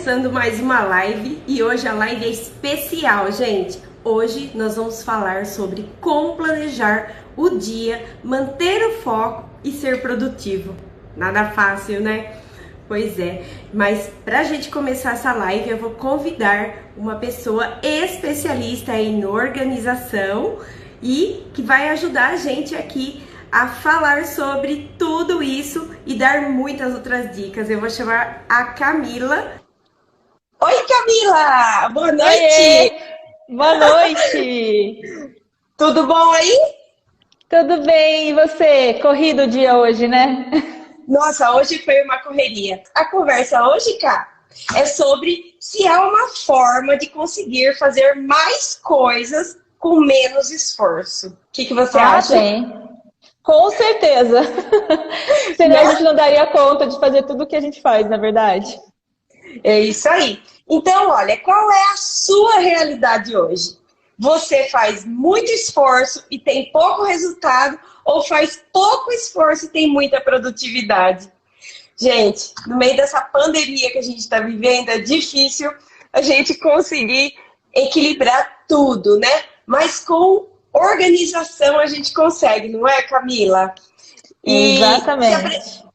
começando mais uma live e hoje a live é especial, gente. Hoje nós vamos falar sobre como planejar o dia, manter o foco e ser produtivo. Nada fácil, né? Pois é, mas pra gente começar essa live eu vou convidar uma pessoa especialista em organização e que vai ajudar a gente aqui a falar sobre tudo isso e dar muitas outras dicas. Eu vou chamar a Camila. Oi, Camila! Boa noite! Oiê! Boa noite! Tudo bom aí? Tudo bem, e você? Corrido o dia hoje, né? Nossa, hoje foi uma correria. A conversa hoje, cá, é sobre se há uma forma de conseguir fazer mais coisas com menos esforço. O que você acha? Tem. Com certeza. Senão a gente não daria conta de fazer tudo o que a gente faz, na verdade. É isso aí. Então, olha, qual é a sua realidade hoje? Você faz muito esforço e tem pouco resultado ou faz pouco esforço e tem muita produtividade? Gente, no meio dessa pandemia que a gente está vivendo, é difícil a gente conseguir equilibrar tudo, né? Mas com organização a gente consegue, não é, Camila? Exatamente.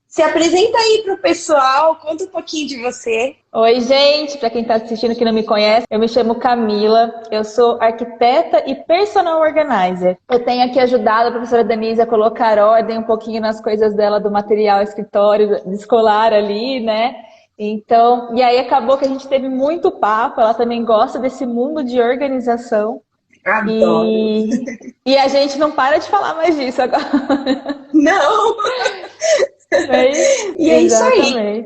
Se apresenta aí para o pessoal, conta um pouquinho de você. Oi, gente, para quem está assistindo que não me conhece, eu me chamo Camila, eu sou arquiteta e personal organizer. Eu tenho aqui ajudado a professora Denise a colocar ordem um pouquinho nas coisas dela, do material escritório, escolar ali, né? Então, e aí acabou que a gente teve muito papo, ela também gosta desse mundo de organização. Adoro. E a gente não para de falar mais disso agora. Não! E é isso aí.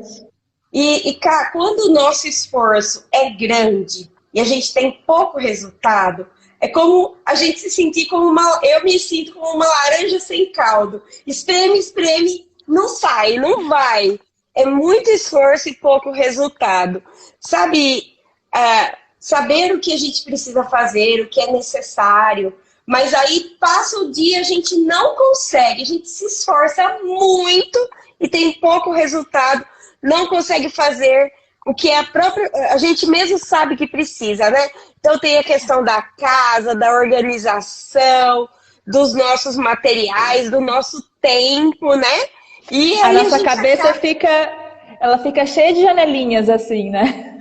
Cá, quando o nosso esforço é grande e a gente tem pouco resultado, é como a gente se sentir como eu me sinto como uma laranja sem caldo. Espreme, espreme, não sai, não vai. É muito esforço e pouco resultado. Sabe, saber o que a gente precisa fazer, o que é necessário, mas aí passa o dia, a gente não consegue, a gente se esforça muito e tem pouco resultado, não consegue fazer o que é a gente mesmo sabe que precisa, né? Então tem a questão da casa, da organização, dos nossos materiais, do nosso tempo, né? E a aí nossa cabeça fica cheia de janelinhas assim, né?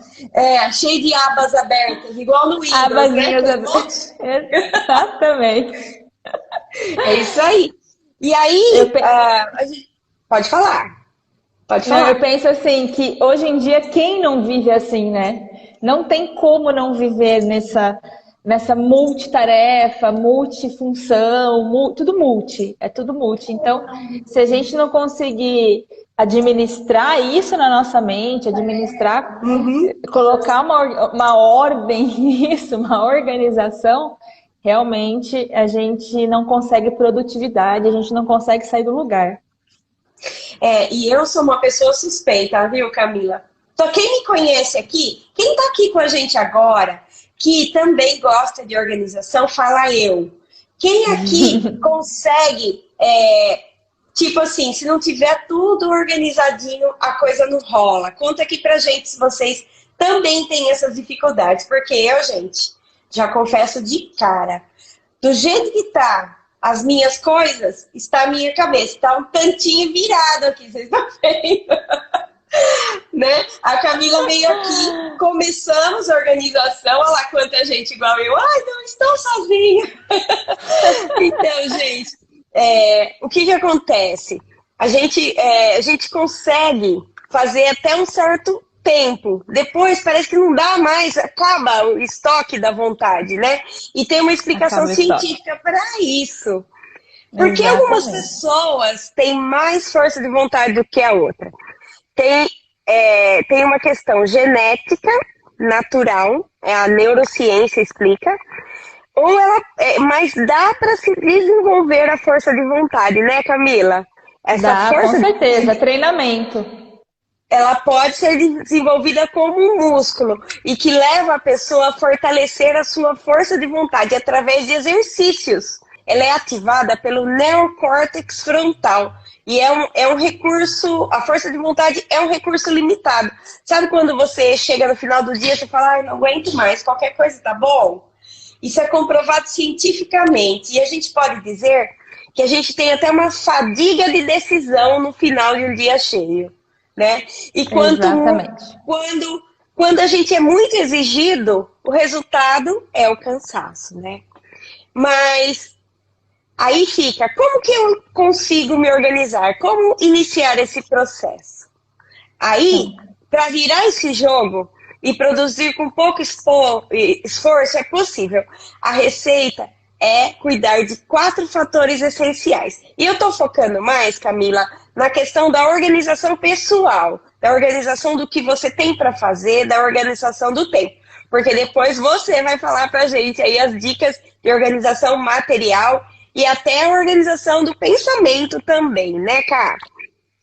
Cheio de abas abertas, igual no Windows, abasinhas né? abertas. Exatamente. É isso aí. E aí, a gente... Pode falar. Não, eu penso assim, que hoje em dia, quem não vive assim, né? Não tem como não viver nessa multitarefa, multifunção, tudo multi, é tudo multi. Então, se a gente não conseguir administrar isso na nossa mente, colocar uma ordem nisso, uma organização, realmente a gente não consegue produtividade, a gente não consegue sair do lugar. E eu sou uma pessoa suspeita, viu, Camila? Então, quem me conhece aqui, quem tá aqui com a gente agora, que também gosta de organização, fala eu. Quem aqui consegue, tipo assim, se não tiver tudo organizadinho, a coisa não rola. Conta aqui pra gente se vocês também têm essas dificuldades, porque eu, gente, já confesso de cara, do jeito que tá as minhas coisas, está a minha cabeça. Está um tantinho virado aqui, vocês estão vendo? Né? A Camila veio aqui, começamos a organização, olha lá quanta gente igual eu. Ai, não estou sozinha. Então, gente, o que acontece? A gente consegue fazer até um certo tempo. Depois parece que não dá mais, acaba o estoque da vontade, né? E tem uma explicação científica para isso. Porque algumas pessoas têm mais força de vontade do que a outra. Tem uma questão genética, natural, a neurociência explica, mas dá para se desenvolver a força de vontade, né, Camila? Com certeza, treinamento. Ela pode ser desenvolvida como um músculo e que leva a pessoa a fortalecer a sua força de vontade através de exercícios. Ela é ativada pelo neocórtex frontal, E é um recurso, a força de vontade é um recurso limitado. Sabe quando você chega no final do dia e fala, ai, não aguento mais, qualquer coisa tá bom? Isso é comprovado cientificamente. E a gente pode dizer que a gente tem até uma fadiga de decisão no final de um dia cheio, né? E quando a gente é muito exigido, o resultado é o cansaço, né? Mas aí fica, como que eu consigo me organizar? Como iniciar esse processo? Aí, para virar esse jogo e produzir com pouco esforço, é possível. A receita é cuidar de 4 fatores essenciais. E eu estou focando mais, Camila, na questão da organização pessoal, da organização do que você tem para fazer, da organização do tempo. Porque depois você vai falar para a gente aí as dicas de organização material e até a organização do pensamento também, né, Ká?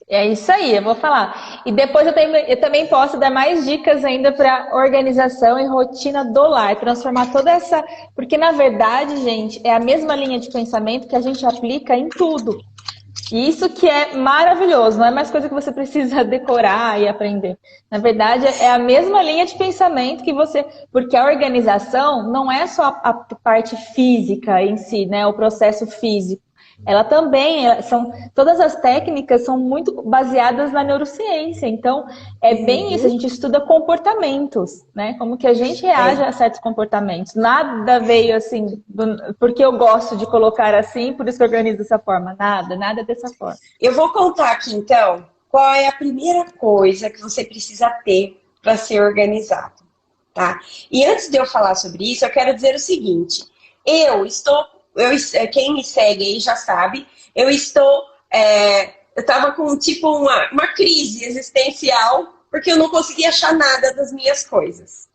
É isso aí, eu vou falar. E depois eu também posso dar mais dicas ainda para organização e rotina do lar, transformar toda essa... Porque, na verdade, gente, é a mesma linha de pensamento que a gente aplica em tudo. E isso que é maravilhoso, não é mais coisa que você precisa decorar e aprender. Na verdade, é a mesma linha de pensamento que você... Porque a organização não é só a parte física em si, né? O processo físico. Ela também, todas as técnicas são muito baseadas na neurociência. Então, é bem isso, a gente estuda comportamentos, né? Como que a gente reage a certos comportamentos. Nada veio assim, porque eu gosto de colocar assim, por isso que eu organizo dessa forma. Nada dessa forma. Eu vou contar aqui, então, qual é a primeira coisa que você precisa ter para ser organizado, tá? E antes de eu falar sobre isso, eu quero dizer o seguinte. Quem me segue aí já sabe, eu estava com tipo uma crise existencial, porque eu não conseguia achar nada das minhas coisas.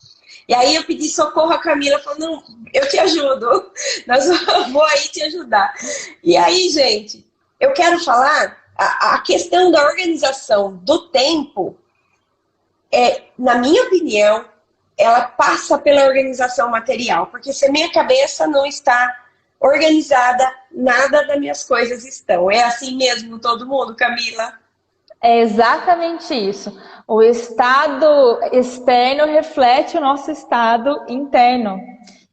E aí eu pedi socorro à Camila, falou, não, eu te ajudo, vou aí te ajudar. E aí, gente, eu quero falar, a questão da organização do tempo, na minha opinião, ela passa pela organização material, porque se a minha cabeça não está organizada, nada das minhas coisas estão. É assim mesmo todo mundo, Camila? É exatamente isso. O estado externo reflete o nosso estado interno.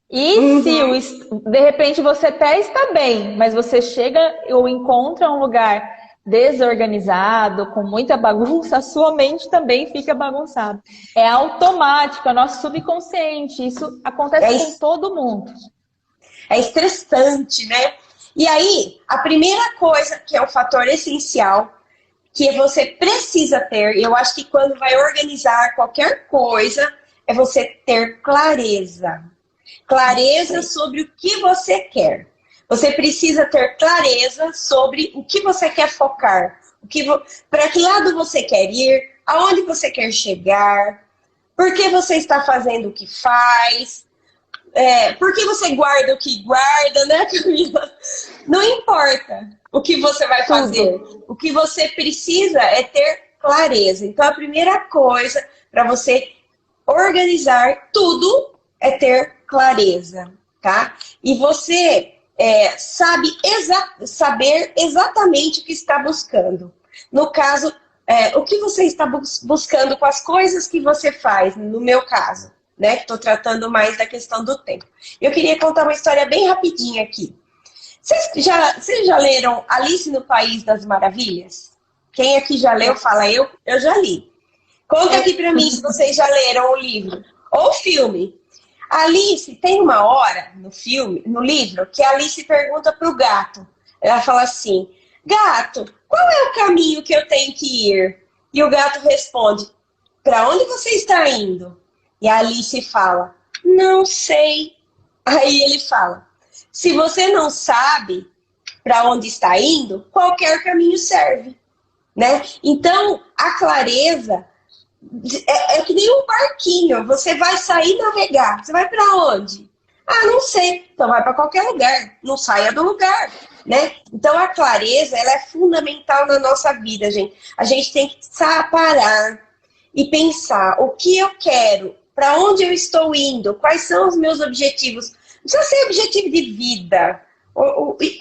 E se de repente você até está bem, mas você chega ou encontra um lugar desorganizado, com muita bagunça, a sua mente também fica bagunçada. É automático, é nosso subconsciente. Isso acontece com todo mundo. É estressante, né? E aí, a primeira coisa que é um fator essencial, que você precisa ter, e eu acho que quando vai organizar qualquer coisa, é você ter clareza. Clareza sobre o que você quer. Você precisa ter clareza sobre o que você quer focar. Para que lado você quer ir, aonde você quer chegar, por que você está fazendo o que faz, por que você guarda o que guarda, né, Camila? Não importa o que você vai fazer. O que você precisa é ter clareza. Então, a primeira coisa para você organizar tudo é ter clareza, tá? E você saber exatamente o que está buscando. No caso, o que você está buscando com as coisas que você faz, no meu caso, né? Estou tratando mais da questão do tempo. Eu queria contar uma história bem rapidinha aqui. Vocês já leram Alice no País das Maravilhas? Quem aqui já leu, fala eu já li. Conta aqui pra mim se vocês já leram o livro. Ou o filme. Alice, tem uma hora no livro, que a Alice pergunta pro gato. Ela fala assim, gato, qual é o caminho que eu tenho que ir? E o gato responde, pra onde você está indo? E a Alice fala, não sei. Aí ele fala, se você não sabe para onde está indo, qualquer caminho serve, né? Então, a clareza é que nem um barquinho. Você vai sair navegar. Você vai para onde? Ah, não sei. Então vai para qualquer lugar. Não saia do lugar, né? Então, a clareza, ela é fundamental na nossa vida, gente. A gente tem que parar e pensar o que eu quero, para onde eu estou indo, quais são os meus objetivos. Não precisa ser objetivo de vida,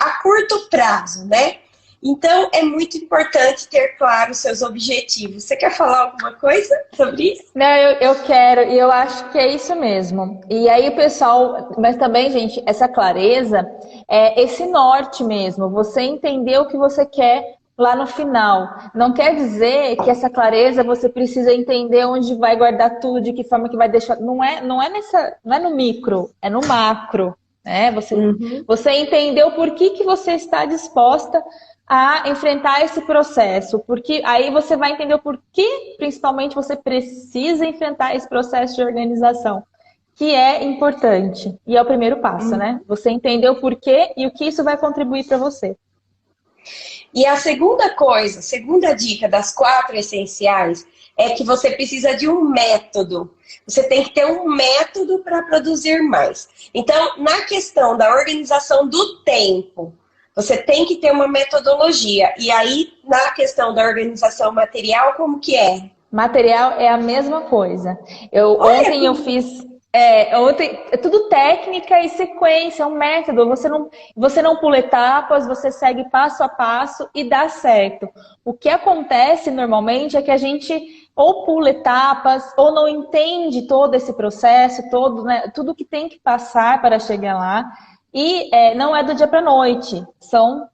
a curto prazo, né? Então, é muito importante ter claro os seus objetivos. Você quer falar alguma coisa sobre isso? Não, eu quero, e eu acho que é isso mesmo. E aí o pessoal, mas também, gente, essa clareza é esse norte mesmo, você entender o que você quer lá no final. Não quer dizer que essa clareza você precisa entender onde vai guardar tudo, de que forma que vai deixar. Não é no micro, é no macro. Né? Você entendeu por que você está disposta a enfrentar esse processo, porque aí você vai entender o porquê, principalmente, você precisa enfrentar esse processo de organização, que é importante. E é o primeiro passo, né? Você entender o porquê e o que isso vai contribuir para você. E a segunda coisa, segunda dica das 4 essenciais, é que você precisa de um método. Você tem que ter um método para produzir mais. Então, na questão da organização do tempo, você tem que ter uma metodologia. E aí, na questão da organização material, como que é? Material é a mesma coisa. Ontem eu fiz... ontem é tudo técnica e sequência, é um método. Você não pula etapas, você segue passo a passo e dá certo. O que acontece normalmente é que a gente ou pula etapas, ou não entende todo esse processo, né, tudo que tem que passar para chegar lá. E não é do dia para a noite, são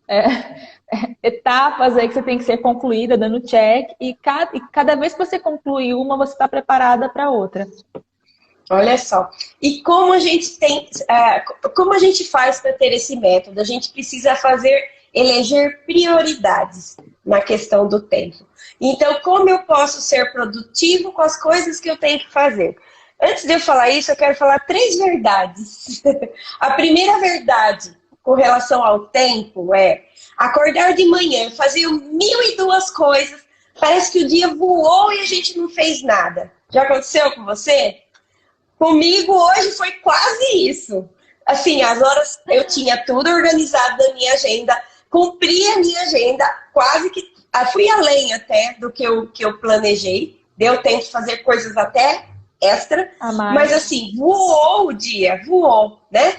etapas aí que você tem que ser concluída, dando check, e cada vez que você conclui uma, você está preparada para outra. Olha só, e como a gente faz para ter esse método? A gente precisa eleger prioridades na questão do tempo. Então, como eu posso ser produtivo com as coisas que eu tenho que fazer? Antes de eu falar isso, eu quero falar 3 verdades. A primeira verdade com relação ao tempo é acordar de manhã, fazer 1002 coisas, parece que o dia voou e a gente não fez nada. Já aconteceu com você? Comigo hoje foi quase isso. Assim, as horas eu tinha tudo organizado na minha agenda, cumpri a minha agenda, quase que fui além até do que eu planejei. Deu tempo de fazer coisas até extra, mas assim, voou o dia, voou, né?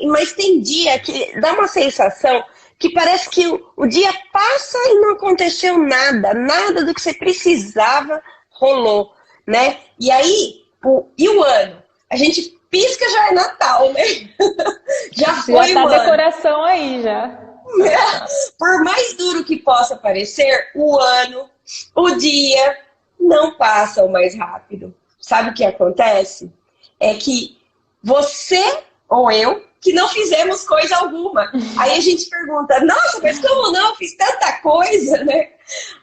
Mas tem dia que dá uma sensação que parece que o dia passa e não aconteceu nada do que você precisava rolou, né? E aí, e o ano? A gente pisca, já é Natal, né? Já foi tá o ano. Decoração aí, já. Por mais duro que possa parecer, o ano, o dia, não passam mais rápido. Sabe o que acontece? É que você ou eu, que não fizemos coisa alguma. Aí a gente pergunta, nossa, mas como não? Eu fiz tanta coisa, né?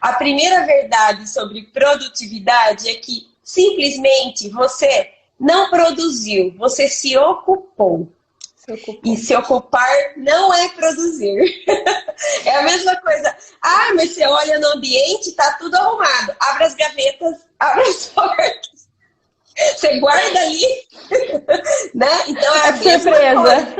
A primeira verdade sobre produtividade é que simplesmente você não produziu, você se ocupou. E se ocupar não é produzir. É a mesma coisa. Ah, mas você olha no ambiente, tá tudo arrumado. Abre as gavetas, abre as portas. Você guarda ali, né? Então é a mesma coisa.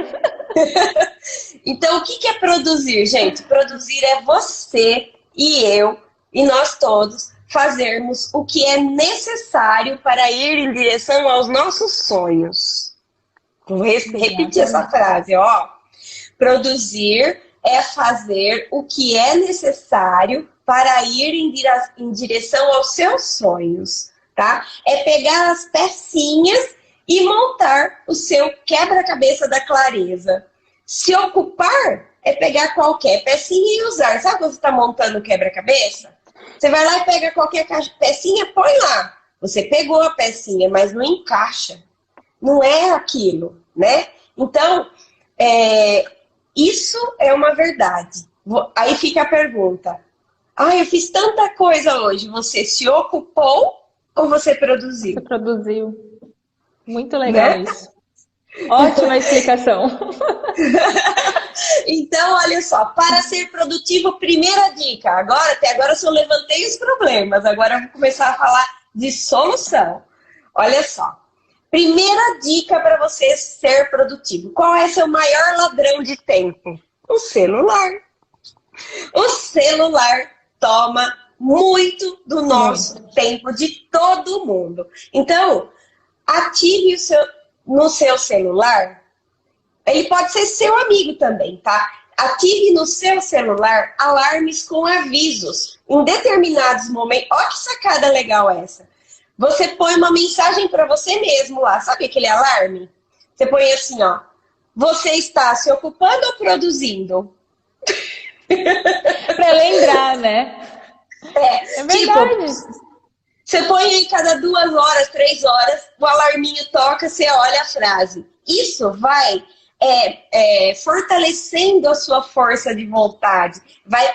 Então, o que é produzir, gente? Produzir é você e eu, e nós todos, fazermos o que é necessário para ir em direção aos nossos sonhos. Vou repetir essa frase, ó. Produzir é fazer o que é necessário para ir em direção aos seus sonhos, tá? É pegar as pecinhas e montar o seu quebra-cabeça da clareza. Se ocupar é pegar qualquer pecinha e usar. Sabe quando você está montando o quebra-cabeça? Você vai lá e pega qualquer pecinha, põe lá. Você pegou a pecinha, mas não encaixa. Não é aquilo, né? Então, isso é uma verdade. Aí fica a pergunta. Ah, eu fiz tanta coisa hoje. Você se ocupou ou você produziu? Você produziu. Muito legal, né? Isso. Ótima explicação. Então, olha só. Para ser produtivo, primeira dica. Até agora eu só levantei os problemas. Agora eu vou começar a falar de solução. Olha só. Primeira dica para você ser produtivo. Qual é seu maior ladrão de tempo? O celular. O celular toma muito do nosso tempo, de todo mundo. Então, ative no seu celular. Ele pode ser seu amigo também, tá? Ative no seu celular alarmes com avisos. Em determinados momentos... Olha que sacada legal essa. Você põe uma mensagem para você mesmo lá. Sabe aquele alarme? Você põe assim, ó. Você está se ocupando ou produzindo? Para lembrar, né? É verdade. Tipo, você põe aí cada 2 horas, 3 horas, o alarminho toca, você olha a frase. Isso vai fortalecendo a sua força de vontade, vai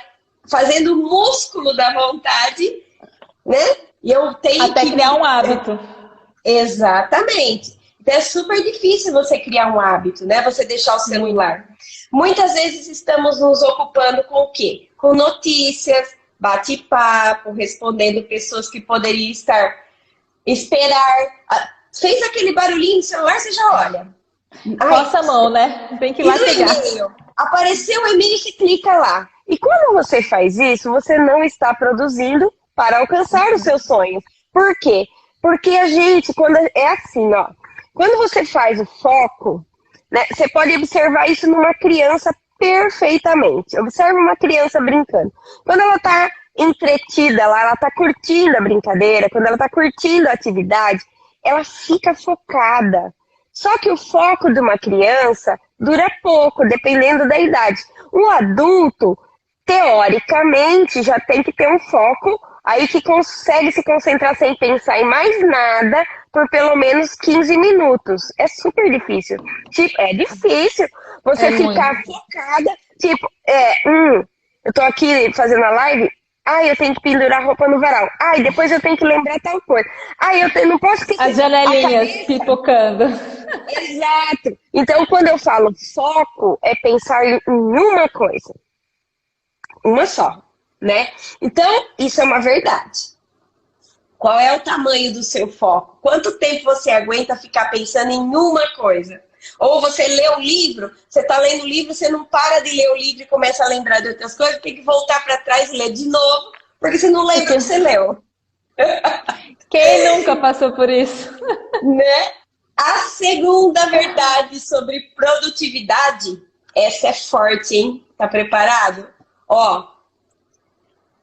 fazendo o músculo da vontade, né? E eu tenho até criar um hábito. Exatamente. Então é super difícil você criar um hábito, né? Você deixar o celular. Muitas vezes estamos nos ocupando com o quê? Com notícias, bate-papo, respondendo pessoas que poderiam esperar. Fez aquele barulhinho no celular, você já olha. Coça a mão, né? Tem que ir lá pegar. Apareceu o e-mail, você clica lá. E quando você faz isso, você não está produzindo para alcançar os seus sonhos. Por quê? Porque a gente, quando é assim, ó. Quando você faz o foco, né, você pode observar isso numa criança perfeitamente. Observe uma criança brincando. Quando ela está entretida lá, ela está curtindo a brincadeira, quando ela está curtindo a atividade, ela fica focada. Só que o foco de uma criança dura pouco, dependendo da idade. Um adulto, teoricamente, já tem que ter um foco aí que consegue se concentrar sem pensar em mais nada por pelo menos 15 minutos. É super difícil. Tipo, é difícil você ficar focada. Tipo, eu tô aqui fazendo a live, eu tenho que pendurar roupa no varal. Depois eu tenho que lembrar tal coisa. Eu não posso esquecer. As janelinhas pipocando. Exato. Então, quando eu falo foco, é pensar em uma coisa. Uma só, né? Então, isso é uma verdade. Qual é o tamanho do seu foco? Quanto tempo você aguenta ficar pensando em uma coisa? Ou você lê um livro, você está lendo o livro, você não para de ler o livro e começa a lembrar de outras coisas, tem que voltar para trás e ler de novo, porque você não lembra o que você leu. Quem nunca passou por isso? Né? A segunda verdade sobre produtividade, essa é forte, hein? Tá preparado?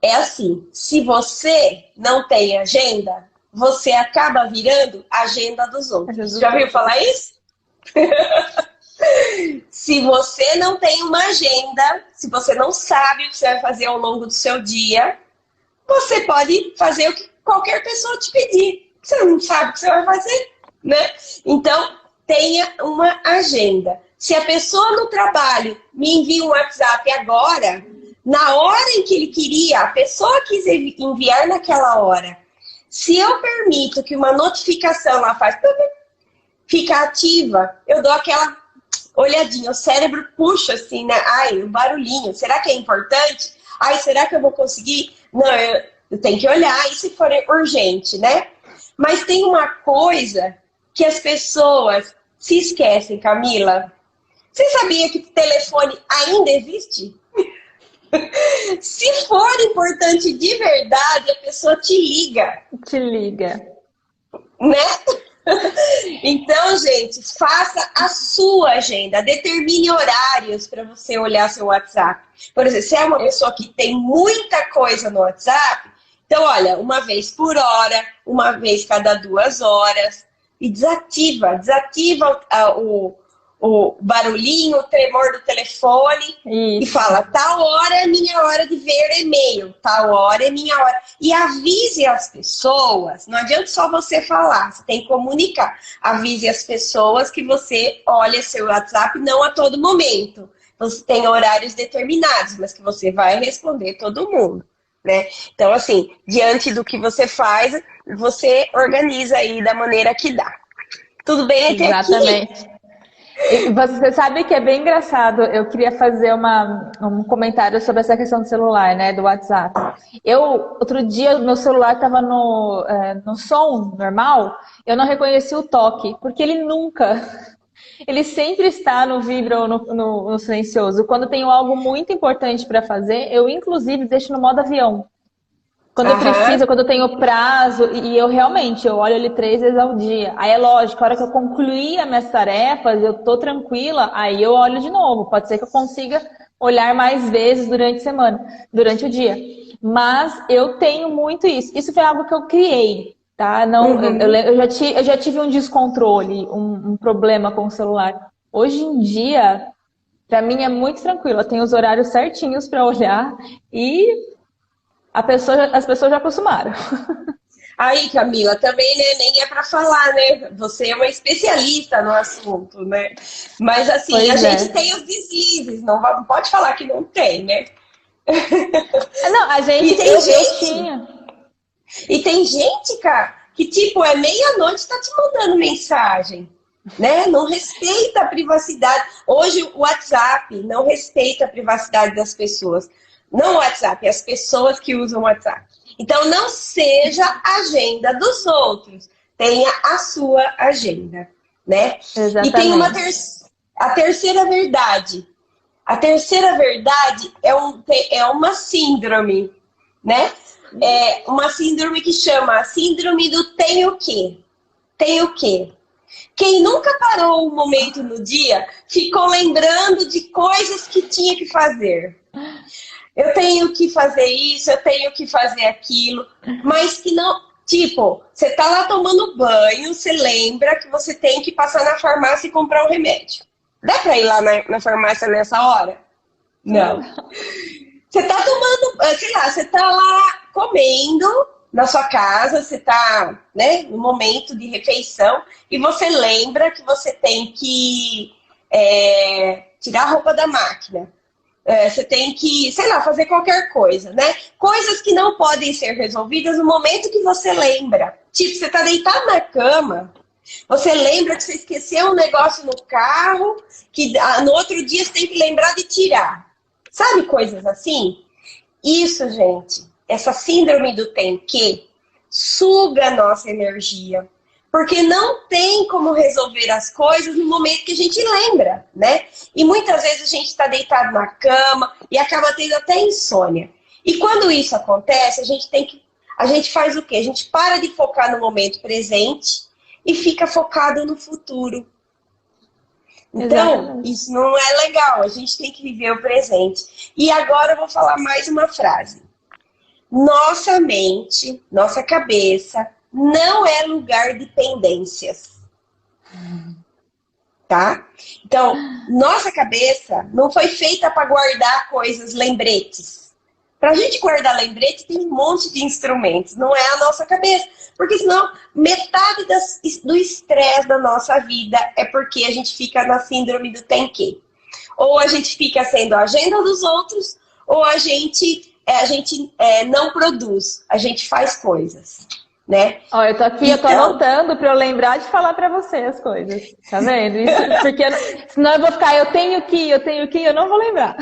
É assim, se você não tem agenda, você acaba virando a agenda dos outros. Já ouviu falar isso? Se você não tem uma agenda, se você não sabe o que você vai fazer ao longo do seu dia, você pode fazer o que qualquer pessoa te pedir. Você não sabe o que você vai fazer, né? Então, tenha uma agenda. Se a pessoa no trabalho me envia um WhatsApp agora, na hora em que ele queria, a pessoa quis enviar naquela hora. Se eu permito que uma notificação lá fica ativa, eu dou aquela olhadinha, o cérebro puxa assim, né? O barulhinho, será que é importante? Será que eu vou conseguir? Não, eu tenho que olhar, e se for urgente, né? Mas tem uma coisa que as pessoas se esquecem, Camila. Você sabia que telefone ainda existe? Se for importante de verdade, a pessoa te liga. Te liga. Né? Então, gente, faça a sua agenda. Determine horários para você olhar seu WhatsApp. Por exemplo, se é uma pessoa que tem muita coisa no WhatsApp, então, olha, uma vez por hora, uma vez cada 2 horas. E desativa o barulhinho, o tremor do telefone. Isso. E fala, tal hora é minha hora de ver e-mail, tal hora é minha hora. E avise as pessoas, não adianta só você falar, você tem que comunicar. Avise as pessoas que você olha seu WhatsApp não a todo momento. Você tem horários determinados, mas que você vai responder todo mundo, né? Então, assim, diante do que você faz, você organiza aí da maneira que dá. Tudo bem até aqui? Exatamente. Você sabe que é bem engraçado, eu queria fazer um comentário sobre essa questão do celular, né, do WhatsApp. Outro dia, meu celular estava no som normal, eu não reconheci o toque, porque ele sempre está no vibra ou no silencioso. Quando tenho algo muito importante para fazer, eu inclusive deixo no modo avião. Quando eu preciso, quando eu tenho prazo, e eu realmente, eu olho ele 3 vezes ao dia. Aí é lógico, a hora que eu concluir as minhas tarefas, eu tô tranquila, aí eu olho de novo. Pode ser que eu consiga olhar mais vezes durante a semana, durante o dia. Mas eu tenho muito isso. Isso foi algo que eu criei, tá? Não, eu já tive um descontrole, um problema com o celular. Hoje em dia, pra mim é muito tranquilo. Eu tenho os horários certinhos pra olhar e as pessoas já acostumaram. Aí, Camila, também, né, nem é para falar, né? Você é uma especialista no assunto, né? Mas assim, Pois gente tem os deslizes, não pode falar que não tem, né? Não, a gente eu tinha. E tem gente, cara, que tipo, é meia-noite tá te mandando mensagem, né? Não respeita a privacidade. Hoje o WhatsApp não respeita a privacidade das pessoas. Não o WhatsApp, as pessoas que usam o WhatsApp. Então, não seja a agenda dos outros. Tenha a sua agenda, né? Exatamente. E tem a terceira verdade. A terceira verdade é uma síndrome, né? É uma síndrome que chama síndrome do tem o quê? Tem o quê? Quem nunca parou um momento no dia ficou lembrando de coisas que tinha que fazer. Eu tenho que fazer isso, eu tenho que fazer aquilo, mas que não... Tipo, você tá lá tomando banho, você lembra que você tem que passar na farmácia e comprar um remédio. Dá pra ir lá na farmácia nessa hora? Não. Você tá tomando, sei lá, você tá lá comendo na sua casa, você tá, né, no momento de refeição, e você lembra que você tem que tirar a roupa da máquina. Você tem que, sei lá, fazer qualquer coisa, né? Coisas que não podem ser resolvidas no momento que você lembra. Tipo, você tá deitado na cama, você lembra que você esqueceu um negócio no carro, que no outro dia você tem que lembrar de tirar. Sabe coisas assim? Isso, gente, essa síndrome do tem que suga a nossa energia. Porque não tem como resolver as coisas no momento que a gente lembra, né? E muitas vezes a gente está deitado na cama e acaba tendo até insônia. E quando isso acontece, a gente faz o quê? A gente para de focar no momento presente e fica focado no futuro. Então, Exatamente. isso não é legal. A gente tem que viver o presente. E agora eu vou falar mais uma frase. Nossa mente, nossa cabeça não é lugar de pendências. Tá? Então, nossa cabeça não foi feita para guardar coisas, lembretes. Para a gente guardar lembrete, tem um monte de instrumentos. Não é a nossa cabeça. Porque senão, metade do estresse da nossa vida é porque a gente fica na síndrome do tem que. Ou a gente fica sendo a agenda dos outros, ou a gente não produz. A gente faz coisas. Né? Ó, eu tô aqui, eu tô anotando pra eu lembrar de falar pra você as coisas. Tá vendo? Isso, porque senão eu vou ficar, eu tenho que, eu não vou lembrar.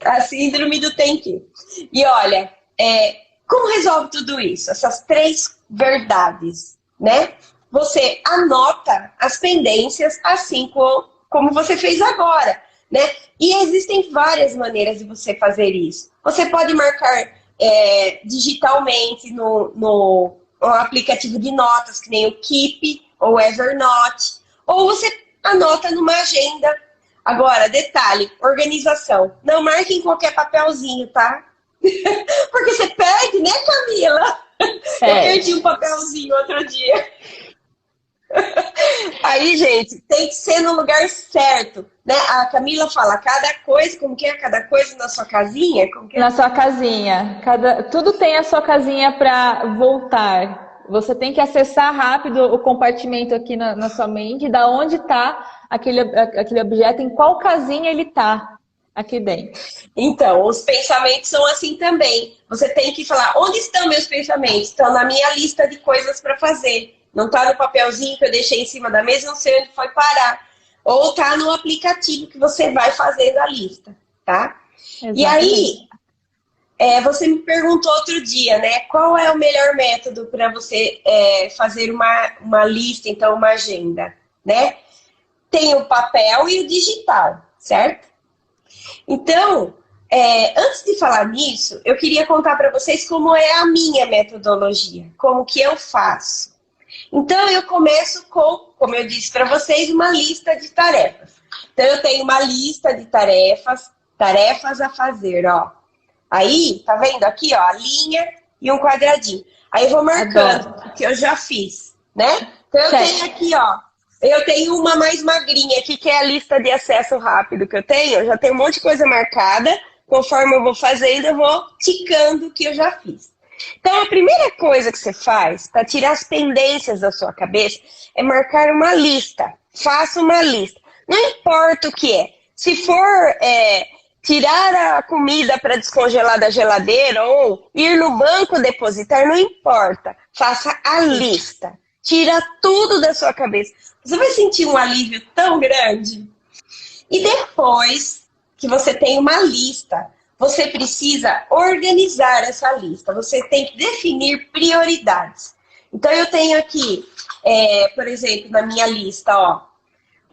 A síndrome do tem que. E olha, como resolve tudo isso? Essas 3 verdades, né? Você anota as pendências assim como você fez agora, né? E existem várias maneiras de você fazer isso. Você pode marcar digitalmente no aplicativo de notas, que nem o Keep ou Evernote, ou você anota numa agenda. Agora, detalhe, organização. Não marque em qualquer papelzinho, tá? Porque você perde, né, Camila? Eu perdi um papelzinho outro dia. Aí, gente, tem que ser no lugar certo, né? A Camila fala, cada coisa, como que é? Cada coisa na sua casinha? Como que é? Na sua casinha. Tudo tem a sua casinha para voltar. Você tem que acessar rápido o compartimento aqui na sua mente, da onde está aquele objeto, em qual casinha ele está aqui dentro. Então, os pensamentos são assim também. Você tem que falar, onde estão meus pensamentos? Estão na minha lista de coisas para fazer. Não está no papelzinho que eu deixei em cima da mesa, não sei onde foi parar. Ou está no aplicativo que você vai fazendo a lista, tá? Exatamente. E aí, você me perguntou outro dia, né? Qual é o melhor método para você fazer uma lista, então uma agenda, né? Tem o papel e o digital, certo? Então, Antes de falar nisso, eu queria contar para vocês como é a minha metodologia, como que eu faço. Então, eu começo com, como eu disse para vocês, uma lista de tarefas. Então, eu tenho uma lista de tarefas a fazer, ó. Aí, tá vendo aqui, ó, a linha e um quadradinho. Aí eu vou marcando o que eu já fiz, né? Então, eu tenho aqui, ó, eu tenho uma mais magrinha aqui, que é a lista de acesso rápido que eu tenho. Eu já tenho um monte de coisa marcada. Conforme eu vou fazendo, eu vou ticando o que eu já fiz. Então, a primeira coisa que você faz para tirar as pendências da sua cabeça é marcar uma lista. Faça uma lista. Não importa o que é. Se for tirar a comida para descongelar da geladeira ou ir no banco depositar, não importa. Faça a lista. Tira tudo da sua cabeça. Você vai sentir um alívio tão grande. E depois que você tem uma lista, você precisa organizar essa lista. Você tem que definir prioridades. Então, eu tenho aqui, por exemplo, na minha lista, ó,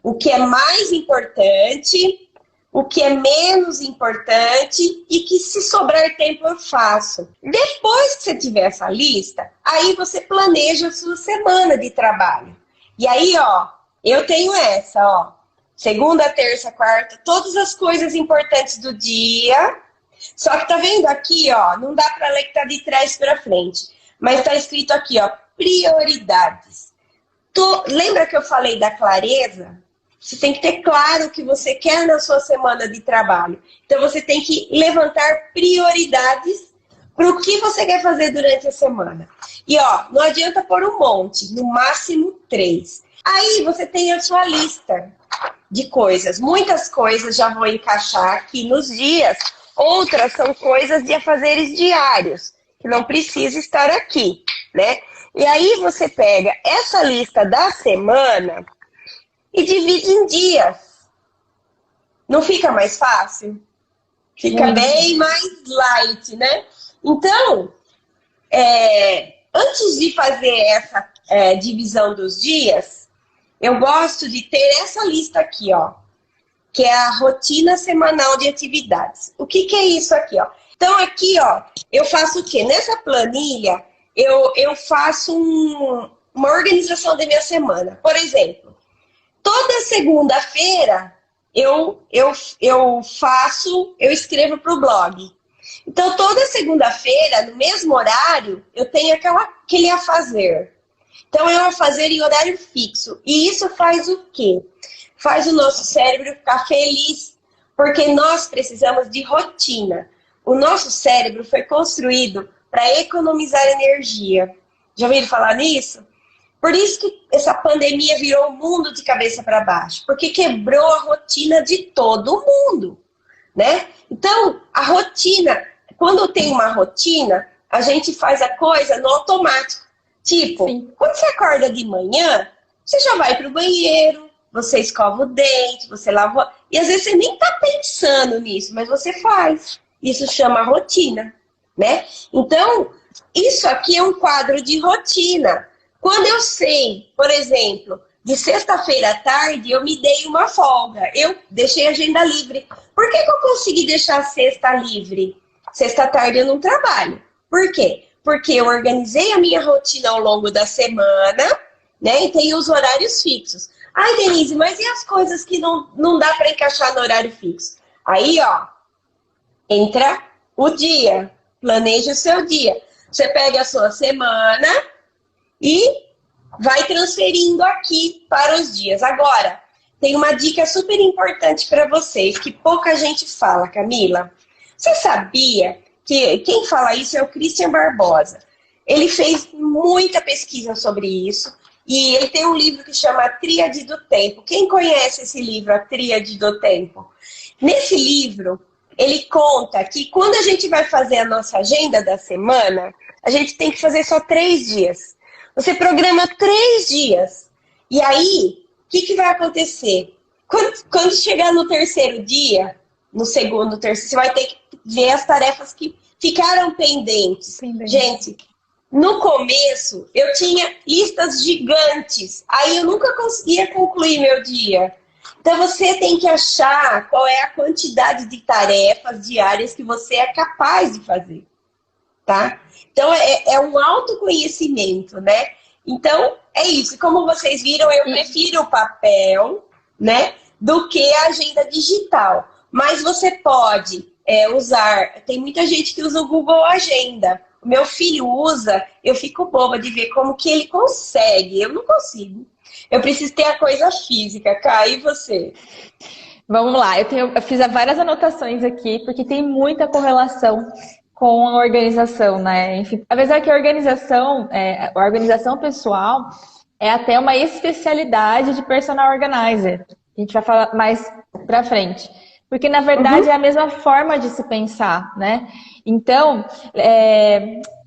o que é mais importante, o que é menos importante e que, se sobrar tempo, eu faço. Depois que você tiver essa lista, aí você planeja a sua semana de trabalho. E aí, ó, eu tenho essa, ó. Segunda, terça, quarta, todas as coisas importantes do dia. Só que tá vendo aqui, ó, não dá para ler que tá de trás para frente. Mas tá escrito aqui, ó, prioridades. Lembra que eu falei da clareza? Você tem que ter claro o que você quer na sua semana de trabalho. Então você tem que levantar prioridades para o que você quer fazer durante a semana. E ó, não adianta pôr um monte, no máximo 3. Aí você tem a sua lista de coisas. Muitas coisas já vou encaixar aqui nos dias. Outras são coisas de afazeres diários, que não precisa estar aqui, né? E aí você pega essa lista da semana e divide em dias. Não fica mais fácil? Fica bem mais light, né? Então, antes de fazer essa divisão dos dias, eu gosto de ter essa lista aqui, ó, que é a rotina semanal de atividades. O que é isso aqui, ó? Então, aqui, ó, eu faço o quê? Nessa planilha, eu faço uma organização da minha semana. Por exemplo, toda segunda-feira eu escrevo para o blog. Então, toda segunda-feira, no mesmo horário, eu tenho aquele a fazer. Então, é um a fazer em horário fixo. E isso faz o quê? Faz o nosso cérebro ficar feliz, porque nós precisamos de rotina. O nosso cérebro foi construído para economizar energia. Já ouviram falar nisso? Por isso que essa pandemia virou o mundo de cabeça para baixo, porque quebrou a rotina de todo mundo, né? Então, a rotina, quando tem uma rotina, a gente faz a coisa no automático. Tipo, quando você acorda de manhã, você já vai para o banheiro, você escova o dente, você lava... E às vezes você nem tá pensando nisso, mas você faz. Isso chama rotina, né? Então, isso aqui é um quadro de rotina. Quando eu sei, por exemplo, de sexta-feira à tarde, eu me dei uma folga. Eu deixei a agenda livre. Por que eu consegui deixar a sexta livre? Sexta à tarde eu não trabalho. Por quê? Porque eu organizei a minha rotina ao longo da semana, né? E tenho os horários fixos. Ai, Denise, mas e as coisas que não dá para encaixar no horário fixo? Aí, ó, entra o dia. Planeja o seu dia. Você pega a sua semana e vai transferindo aqui para os dias. Agora, tem uma dica super importante para vocês, que pouca gente fala, Camila. Você sabia que quem fala isso é o Christian Barbosa? Ele fez muita pesquisa sobre isso e ele tem um livro que chama A Tríade do Tempo. Quem conhece esse livro, A Tríade do Tempo? Nesse livro, ele conta que quando a gente vai fazer a nossa agenda da semana, a gente tem que fazer só 3 dias. Você programa 3 dias. E aí, o que vai acontecer? Quando chegar no terceiro dia, no segundo, terceiro, você vai ter que ver as tarefas que ficaram pendentes. Gente, no começo, eu tinha listas gigantes. Aí eu nunca conseguia concluir meu dia. Então você tem que achar qual é a quantidade de tarefas diárias que você é capaz de fazer, tá? Então é um autoconhecimento, né? Então é isso. Como vocês viram, eu prefiro o papel, né, do que a agenda digital. Mas você pode usar. Tem muita gente que usa o Google Agenda. O meu filho usa, eu fico boba de ver como que ele consegue. Eu não consigo. Eu preciso ter a coisa física, Kai, e você? Vamos lá, eu fiz várias anotações aqui, porque tem muita correlação com a organização, né? Enfim, apesar que a organização pessoal é até uma especialidade de personal organizer. A gente vai falar mais pra frente. Porque, na verdade, é a mesma forma de se pensar, né? Então,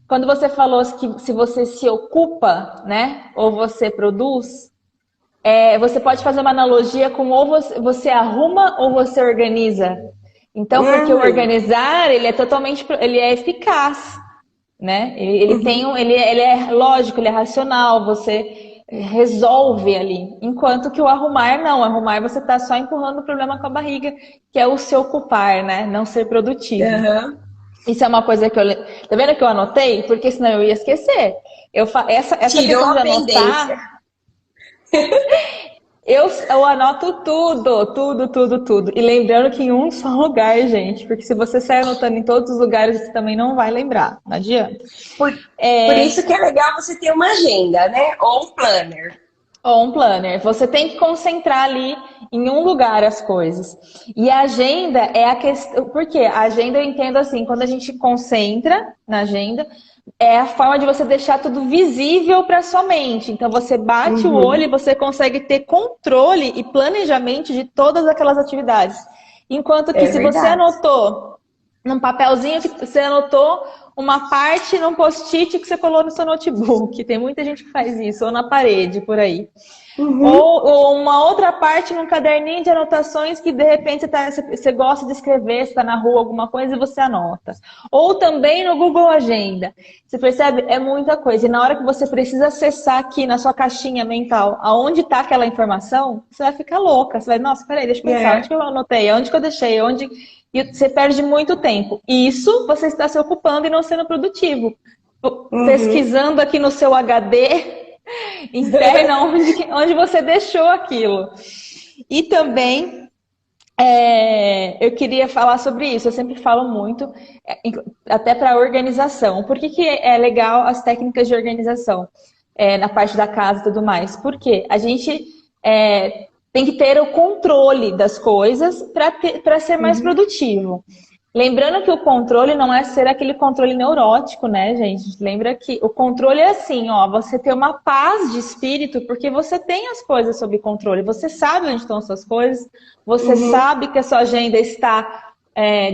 quando você falou que se você se ocupa, né? Ou você produz, você pode fazer uma analogia com ou você arruma ou você organiza. Então, porque o organizar, ele é eficaz, né? Ele é lógico, ele é racional, você resolve ali. Enquanto que o arrumar, não. Arrumar, você está só empurrando o problema com a barriga, que é o se ocupar, né? Não ser produtivo. Isso é uma coisa que Tá vendo que eu anotei? Porque senão eu ia esquecer. Essa questão de anotar... Eu anoto tudo. E lembrando que em um só lugar, gente. Porque se você sair anotando em todos os lugares, você também não vai lembrar. Não adianta. Por isso que é legal você ter uma agenda, né? Ou um planner. Ou um planner. Você tem que concentrar ali em um lugar as coisas. E a agenda é a questão... Por quê? A agenda eu entendo assim, quando a gente concentra na agenda... É a forma de você deixar tudo visível para sua mente. Então você bate o olho e você consegue ter controle e planejamento de todas aquelas atividades. Enquanto que se você anotou num papelzinho, que você anotou uma parte num post-it que você colou no seu notebook. Tem muita gente que faz isso, ou na parede, por aí. Ou uma outra parte num caderninho de anotações que de repente você gosta de escrever, você está na rua, alguma coisa, e você anota. Ou também no Google Agenda. Você percebe? É muita coisa. E na hora que você precisa acessar aqui na sua caixinha mental aonde está aquela informação, você vai ficar louca. Você vai, nossa, peraí, deixa eu pensar, onde que eu anotei? Onde que eu deixei? E você perde muito tempo. Isso você está se ocupando e não sendo produtivo. Pesquisando aqui no seu HD... interna onde você deixou aquilo. E também eu queria falar sobre isso. Eu sempre falo muito, até para organização. Por que é legal as técnicas de organização na parte da casa e tudo mais? Porque a gente tem que ter o controle das coisas para ser mais produtivo. Lembrando que o controle não é ser aquele controle neurótico, né, gente? Lembra que o controle é assim, ó, você ter uma paz de espírito, porque você tem as coisas sob controle, você sabe onde estão as suas coisas, você sabe que a sua agenda está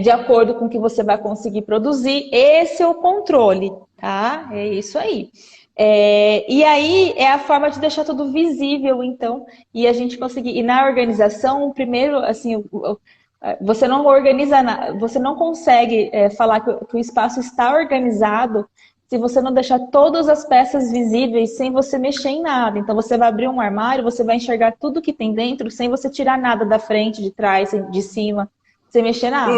de acordo com o que você vai conseguir produzir. Esse é o controle, tá? É isso aí. E aí é a forma de deixar tudo visível, então, e a gente conseguir. E na organização, primeiro, assim, você não organiza nada, você não consegue falar que o espaço está organizado se você não deixar todas as peças visíveis sem você mexer em nada. Então você vai abrir um armário, você vai enxergar tudo que tem dentro sem você tirar nada da frente, de trás, de cima, sem mexer nada.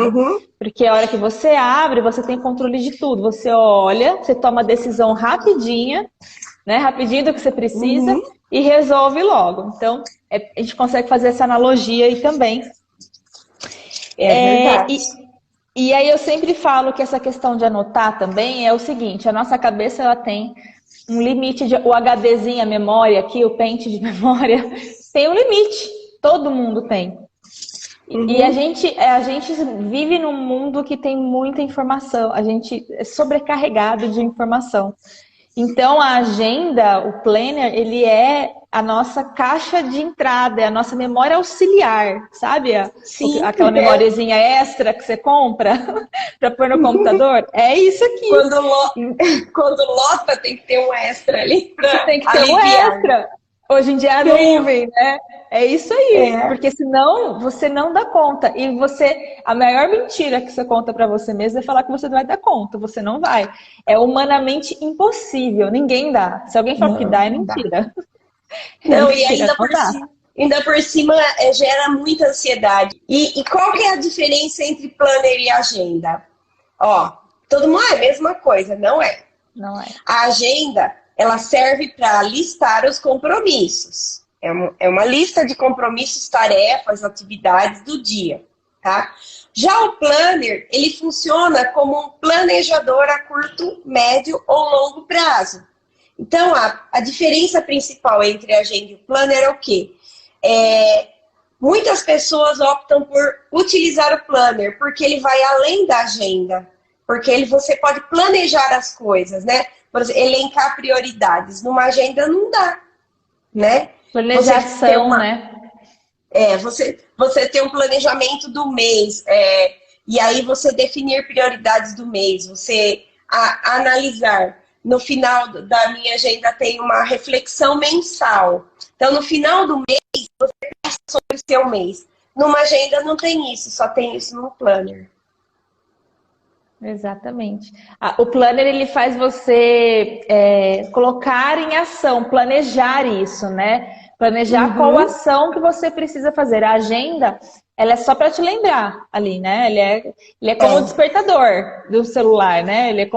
Porque a hora que você abre, você tem controle de tudo. Você olha, você toma a decisão rapidinha, né? Rapidinho do que você precisa e resolve logo. Então a gente consegue fazer essa analogia aí também. E aí eu sempre falo que essa questão de anotar também é o seguinte, a nossa cabeça ela tem um limite, o HDzinho, a memória aqui, o pente de memória, tem um limite, todo mundo tem. E a gente vive num mundo que tem muita informação, a gente é sobrecarregado de informação. Então a agenda, o planner, ele é a nossa caixa de entrada, é a nossa memória auxiliar, sabe? Sim, aquela memóriazinha extra que você compra para pôr no computador. É isso aqui. Quando lota, tem que ter um extra ali. Você tem que ter um extra. Hoje em dia a nuvem, né? É isso aí. Porque senão você não dá conta. E a maior mentira que você conta para você mesmo é falar que você vai dar conta. Você não vai. É humanamente impossível. Ninguém dá. Se alguém falar que dá, é mentira. Não, e ainda por cima. ainda por cima gera muita ansiedade. E qual que é a diferença entre planner e agenda? Ó, todo mundo é a mesma coisa, não é? Não é. A agenda, ela serve para listar os compromissos. É uma lista de compromissos, tarefas, atividades do dia, tá? Já o planner, ele funciona como um planejador a curto, médio ou longo prazo. Então, a diferença principal entre a agenda e o planner é o quê? Muitas pessoas optam por utilizar o planner, porque ele vai além da agenda. Porque você pode planejar as coisas, né? Por exemplo, elencar prioridades. Numa agenda não dá, né? Planejação, né? Você tem um planejamento do mês, e aí você definir prioridades do mês, você analisar. No final da minha agenda tem uma reflexão mensal. Então, no final do mês, você pensa sobre o seu mês. Numa agenda não tem isso, só tem isso no planner. Exatamente. O planner, ele faz você colocar em ação, planejar isso, né? Planejar qual ação que você precisa fazer. A agenda, ela é só para te lembrar ali, né? Ele é como o despertador do celular, né? Ele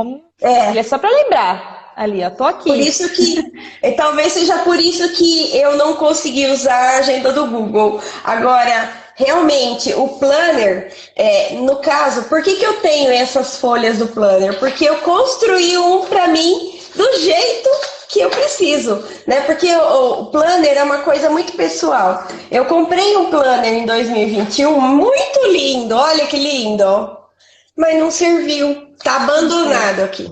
é só para lembrar ali, ó, tô aqui. Por isso que, talvez seja por isso que eu não consegui usar a agenda do Google. Agora, realmente, o planner, no caso, por que eu tenho essas folhas do planner? Porque eu construí um para mim do jeito que eu preciso, né? Porque o planner é uma coisa muito pessoal. Eu comprei um planner em 2021, muito lindo, olha que lindo, mas não serviu, tá abandonado aqui.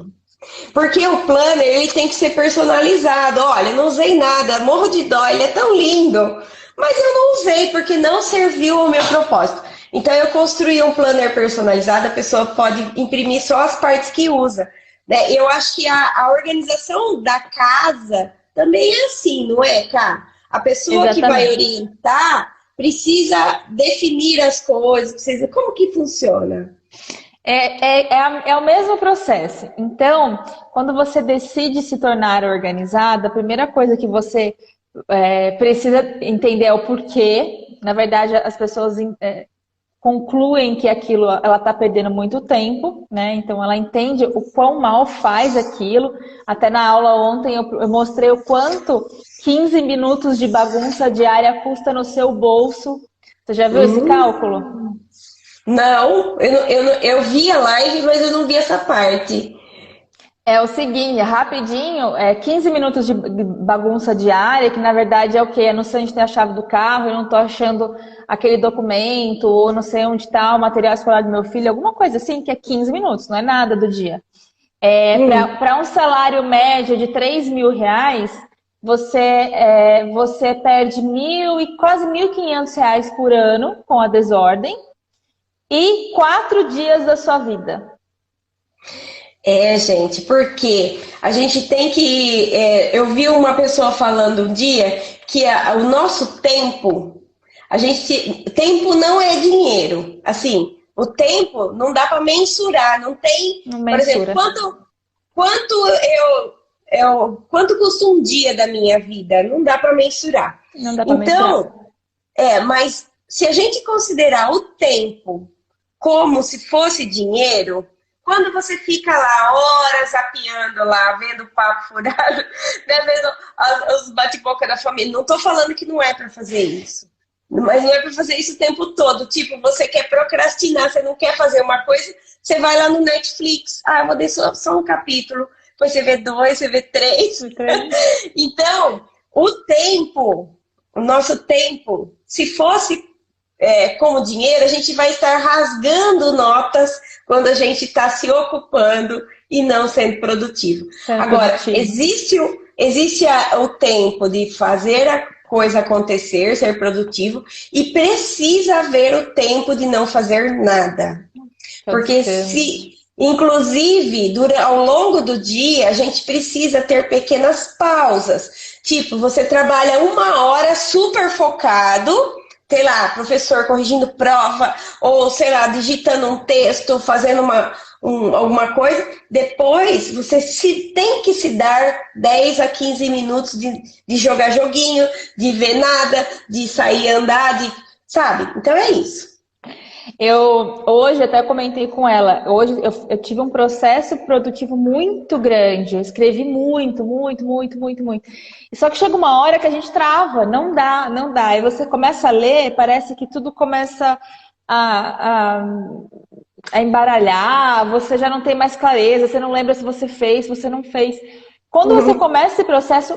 Porque o planner, ele tem que ser personalizado. Olha, não usei nada, morro de dó, ele é tão lindo, mas eu não usei porque não serviu ao meu propósito. Então eu construí um planner personalizado, a pessoa pode imprimir só as partes que usa. Né? Eu acho que a organização da casa também é assim, não é, Cá? A pessoa Exatamente. Que vai orientar precisa definir as coisas, precisa... Como que funciona? É o mesmo processo. Então, quando você decide se tornar organizada, a primeira coisa que você precisa entender é o porquê. Na verdade, as pessoas concluem que aquilo, ela está perdendo muito tempo, né? Então, ela entende o quão mal faz aquilo. Até na aula ontem eu mostrei o quanto 15 minutos de bagunça diária custa no seu bolso. Você já viu esse cálculo? Não, eu vi a live, mas eu não vi essa parte. É o seguinte, rapidinho, 15 minutos de bagunça diária, que na verdade é o quê? Eu não sei onde tem a chave do carro, eu não estou achando aquele documento, ou não sei onde está o material escolar do meu filho, alguma coisa assim, que é 15 minutos, não é nada do dia. Para um salário médio de 3 mil reais, você perde quase 1.500 reais por ano com a desordem, e 4 dias da sua vida. Gente, porque a gente tem que... eu vi uma pessoa falando um dia que o nosso tempo... Tempo não é dinheiro. Assim, o tempo não dá para mensurar. Não tem... Por exemplo, quanto custa um dia da minha vida? Não dá para mensurar. Não dá para mensurar. Mas se a gente considerar o tempo como se fosse dinheiro, quando você fica lá horas zapeando lá, vendo o papo furado, né, vendo os bate-boca da família, não estou falando que não é para fazer isso, mas não é para fazer isso o tempo todo. Tipo, você quer procrastinar, você não quer fazer uma coisa, você vai lá no Netflix, eu vou deixar só um capítulo, depois você vê 2, você vê 3. Então, o nosso tempo, se fosse como dinheiro, a gente vai estar rasgando notas quando a gente está se ocupando e não sendo produtivo. Agora, existe o tempo de fazer a coisa acontecer, ser produtivo, e precisa haver o tempo de não fazer nada. Porque inclusive, ao longo do dia, a gente precisa ter pequenas pausas. Tipo, você trabalha 1 hora super focado, sei lá, professor corrigindo prova, ou, sei lá, digitando um texto, fazendo alguma coisa, depois você tem que se dar 10 a 15 minutos de jogar joguinho, de ver nada, de sair andar, sabe? Então é isso. Eu hoje até comentei com ela, hoje eu tive um processo produtivo muito grande, eu escrevi muito. E só que chega uma hora que a gente trava, não dá. Aí você começa a ler, parece que tudo começa a embaralhar, você já não tem mais clareza, você não lembra se você fez, se você não fez. Quando você começa esse processo,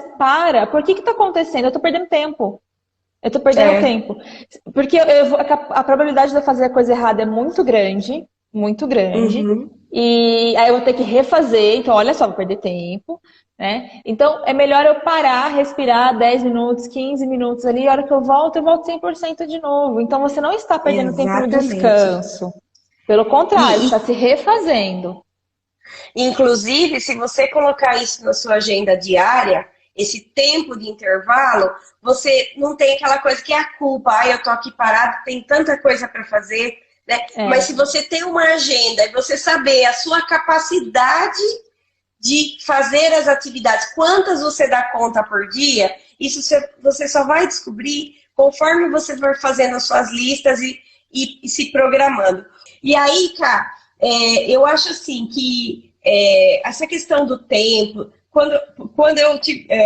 por que está acontecendo? Eu estou perdendo tempo. Eu tô perdendo tempo. Porque a probabilidade de eu fazer a coisa errada é muito grande. E aí eu vou ter que refazer. Então, olha só, vou perder tempo. Né? Então, é melhor eu parar, respirar 10 minutos, 15 minutos ali. A hora que eu volto 100% de novo. Então, você não está perdendo tempo no descanso. Pelo contrário, está se refazendo. Inclusive, se você colocar isso na sua agenda diária, esse tempo de intervalo, você não tem aquela coisa que é a culpa. Eu tô aqui parado, tem tanta coisa para fazer, né? Mas se você tem uma agenda e você saber a sua capacidade de fazer as atividades, quantas você dá conta por dia, isso você só vai descobrir conforme você for fazendo as suas listas e se programando. E aí, Ká, eu acho assim que essa questão do tempo... Quando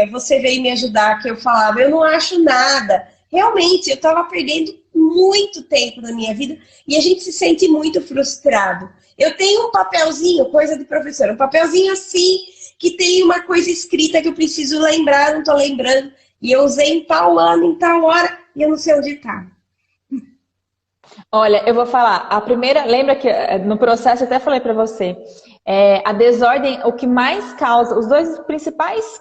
você veio me ajudar, que eu falava, eu não acho nada. Realmente, eu estava perdendo muito tempo na minha vida e a gente se sente muito frustrado. Eu tenho um papelzinho, coisa de professora, um papelzinho assim, que tem uma coisa escrita que eu preciso lembrar, não estou lembrando. E eu usei em tal ano, em tal hora, e eu não sei onde está. Olha, eu vou falar. A primeira, lembra que no processo eu até falei para você, a desordem, o que mais causa, os dois principais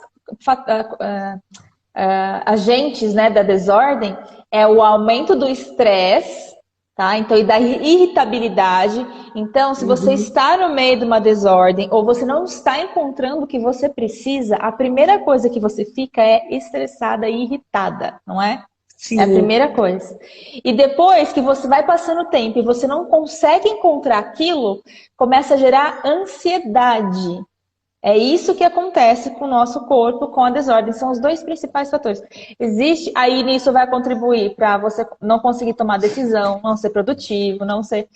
agentes, né, da desordem é o aumento do estresse, tá? Então, e da irritabilidade. Então, se você está no meio de uma desordem ou você não está encontrando o que você precisa, a primeira coisa que você fica é estressada e irritada, não é? Sim. É a primeira coisa. E depois que você vai passando o tempo e você não consegue encontrar aquilo, começa a gerar ansiedade. É isso que acontece com o nosso corpo, com a desordem. São os dois principais fatores. Existe, aí nisso vai contribuir para você não conseguir tomar decisão, não ser produtivo, não ser...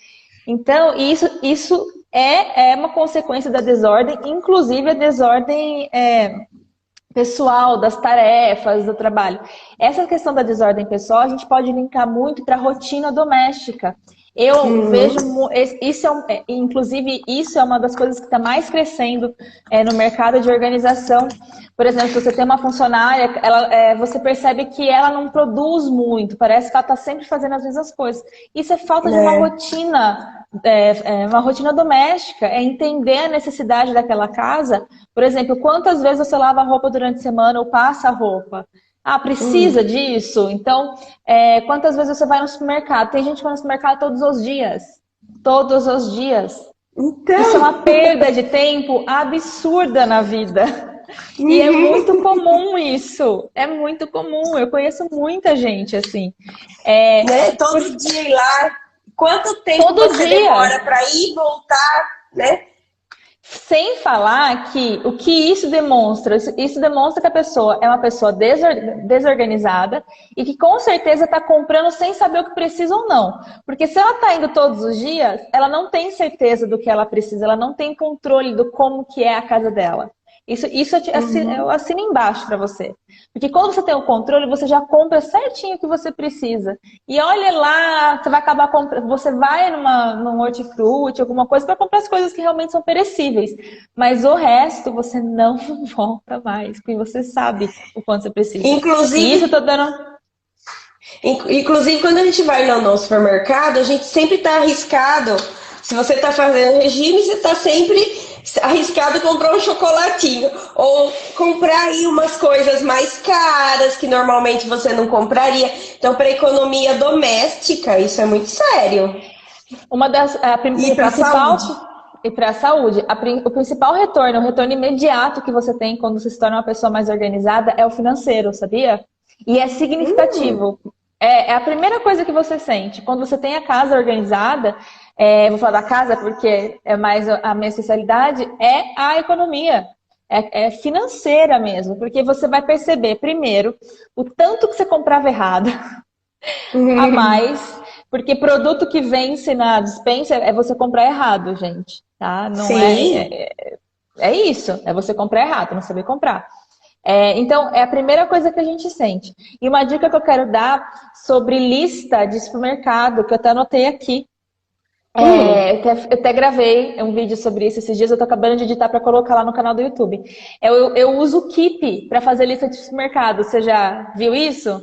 Então, isso é uma consequência da desordem, inclusive a desordem... pessoal, das tarefas, do trabalho. Essa questão da desordem pessoal, a gente pode linkar muito para a rotina doméstica. Eu vejo, inclusive, isso é uma das coisas que está mais crescendo no mercado de organização. Por exemplo, se você tem uma funcionária, você percebe que ela não produz muito, parece que ela está sempre fazendo as mesmas coisas. Isso é falta de uma rotina doméstica, é entender a necessidade daquela casa. Por exemplo, quantas vezes você lava a roupa durante a semana ou passa a roupa? Ah, precisa disso? Então, quantas vezes você vai no supermercado? Tem gente que vai no supermercado todos os dias. Todos os dias. Então... Isso é uma perda de tempo absurda na vida. E é muito comum isso. É muito comum. Eu conheço muita gente assim. Todo dia ir lá. Quanto tempo você demora para ir e voltar, né? Sem falar que o que isso demonstra que a pessoa é uma pessoa desorganizada e que com certeza está comprando sem saber o que precisa ou não. Porque se ela está indo todos os dias, ela não tem certeza do que ela precisa, ela não tem controle do como que é a casa dela. Isso eu assino embaixo para você. Porque quando você tem o controle, você já compra certinho o que você precisa. E olha lá, você vai acabar comprando. Você vai num hortifruti, alguma coisa, para comprar as coisas que realmente são perecíveis. Mas o resto você não volta mais, porque você sabe o quanto você precisa. Inclusive, isso eu tô dando. Inclusive, quando a gente vai no supermercado, a gente sempre está arriscado. Se você está fazendo regime, você está sempre arriscado comprar um chocolatinho ou comprar aí umas coisas mais caras que normalmente você não compraria. Então, para economia doméstica, isso é muito sério. E para a saúde. E para a saúde. O principal retorno, o retorno imediato que você tem quando você se torna uma pessoa mais organizada é o financeiro, sabia? E é significativo. É a primeira coisa que você sente. Quando você tem a casa organizada, vou falar da casa porque é mais a minha especialidade, é a economia. É financeira mesmo, porque você vai perceber, primeiro, o tanto que você comprava errado a mais, porque produto que vence na despensa é você comprar errado, gente, tá? Não Sim. é isso, é você comprar errado, não saber comprar. Então, é a primeira coisa que a gente sente. E uma dica que eu quero dar sobre lista de supermercado, que eu até anotei aqui. Eu até gravei um vídeo sobre isso esses dias, eu tô acabando de editar para colocar lá no canal do YouTube. Eu uso o Keep para fazer lista de supermercado. Você já viu isso?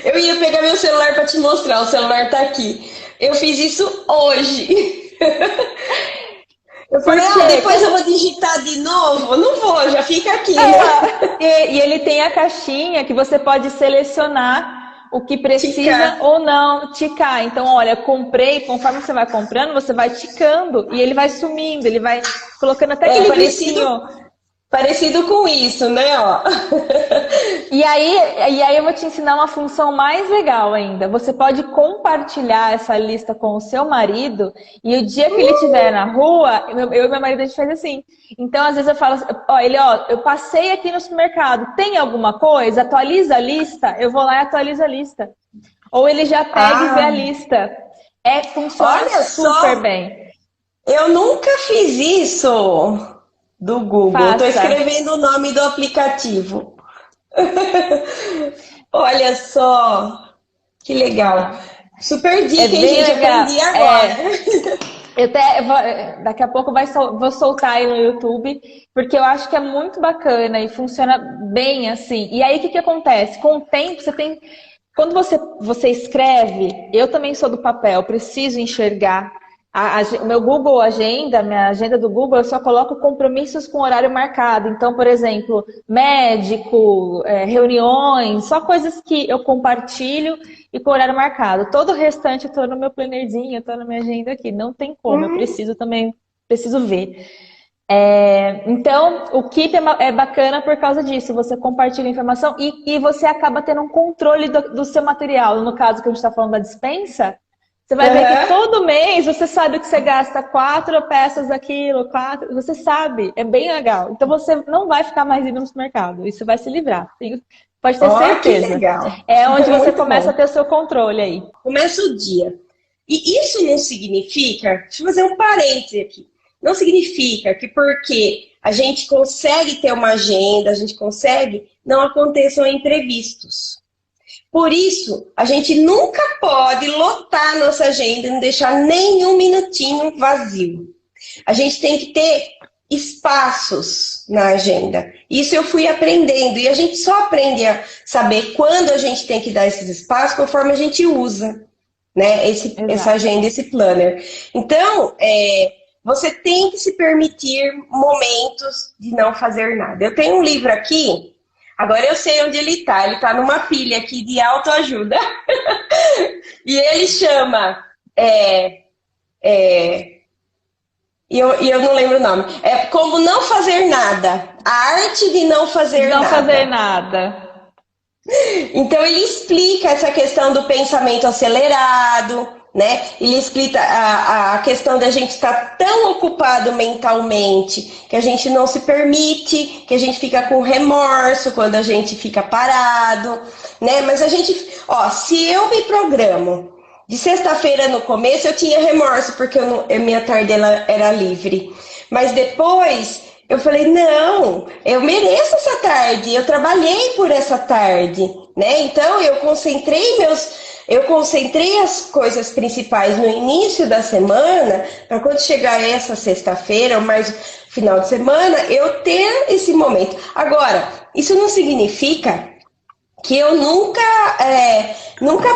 Eu ia pegar meu celular para te mostrar, o celular tá aqui. Eu fiz isso hoje. Eu falei, depois eu vou digitar de novo. Não vou, já fica aqui, né? E ele tem a caixinha que você pode selecionar o que precisa ou não ticar. Então, olha, comprei, conforme você vai comprando, você vai ticando e ele vai sumindo, ele vai colocando até aquele bichinho. Parecido com isso, né? Ó. E aí eu vou te ensinar uma função mais legal ainda. Você pode compartilhar essa lista com o seu marido e o dia que ele estiver na rua, eu e meu marido a gente faz assim. Então, às vezes eu falo, eu passei aqui no supermercado, tem alguma coisa? Atualiza a lista? Eu vou lá e atualizo a lista. Ou ele já pega e vê a lista. Funciona super bem. Eu nunca fiz isso. Do Google. Faça. Estou escrevendo o nome do aplicativo. Olha só. Que legal. Super dica, hein, gente? Legal. Aprendi agora. Daqui a pouco vou soltar aí no YouTube, porque eu acho que é muito bacana e funciona bem assim. E aí, o que acontece? Com o tempo, você tem... Quando você escreve, eu também sou do papel, preciso enxergar. O meu Google Agenda, minha agenda do Google, eu só coloco compromissos com horário marcado. Então, por exemplo, médico, reuniões, só coisas que eu compartilho e com horário marcado. Todo o restante eu estou no meu plannerzinho, eu estou na minha agenda aqui. Não tem como, eu preciso ver. Então, o Keep é bacana por causa disso. Você compartilha informação e você acaba tendo um controle do seu material. No caso que a gente está falando da despensa, você vai ver que todo mês você sabe que você gasta 4 peças daquilo, 4, você sabe, é bem legal. Então você não vai ficar mais indo no supermercado, isso vai se livrar. Pode ter certeza. Que legal. É onde você começa a ter o seu controle aí. Começa o dia. E isso não significa, deixa eu fazer um parêntese aqui, não significa que porque a gente consegue ter uma agenda, a gente consegue, não aconteçam imprevistos. Por isso, a gente nunca pode lotar a nossa agenda e não deixar nenhum minutinho vazio. A gente tem que ter espaços na agenda. Isso eu fui aprendendo. E a gente só aprende a saber quando a gente tem que dar esses espaços conforme a gente usa, né? Essa agenda, esse planner. Então, você tem que se permitir momentos de não fazer nada. Eu tenho um livro aqui. Agora eu sei onde ele tá numa pilha aqui de autoajuda. E ele chama... E eu não lembro o nome. É Como Não Fazer Nada. A Arte de Não Fazer Nada. Não fazer nada. Então ele explica essa questão do pensamento acelerado, né? Ele explica a questão da gente estar tão ocupado mentalmente que a gente não se permite, que a gente fica com remorso quando a gente fica parado, né? Mas a gente, se eu me programo de sexta-feira no começo, eu tinha remorso porque minha tarde era livre. Mas depois eu falei, não, eu mereço essa tarde, eu trabalhei por essa tarde, né? Então eu concentrei as coisas principais no início da semana, para quando chegar essa sexta-feira, ou mais final de semana, eu ter esse momento. Agora, isso não significa que eu nunca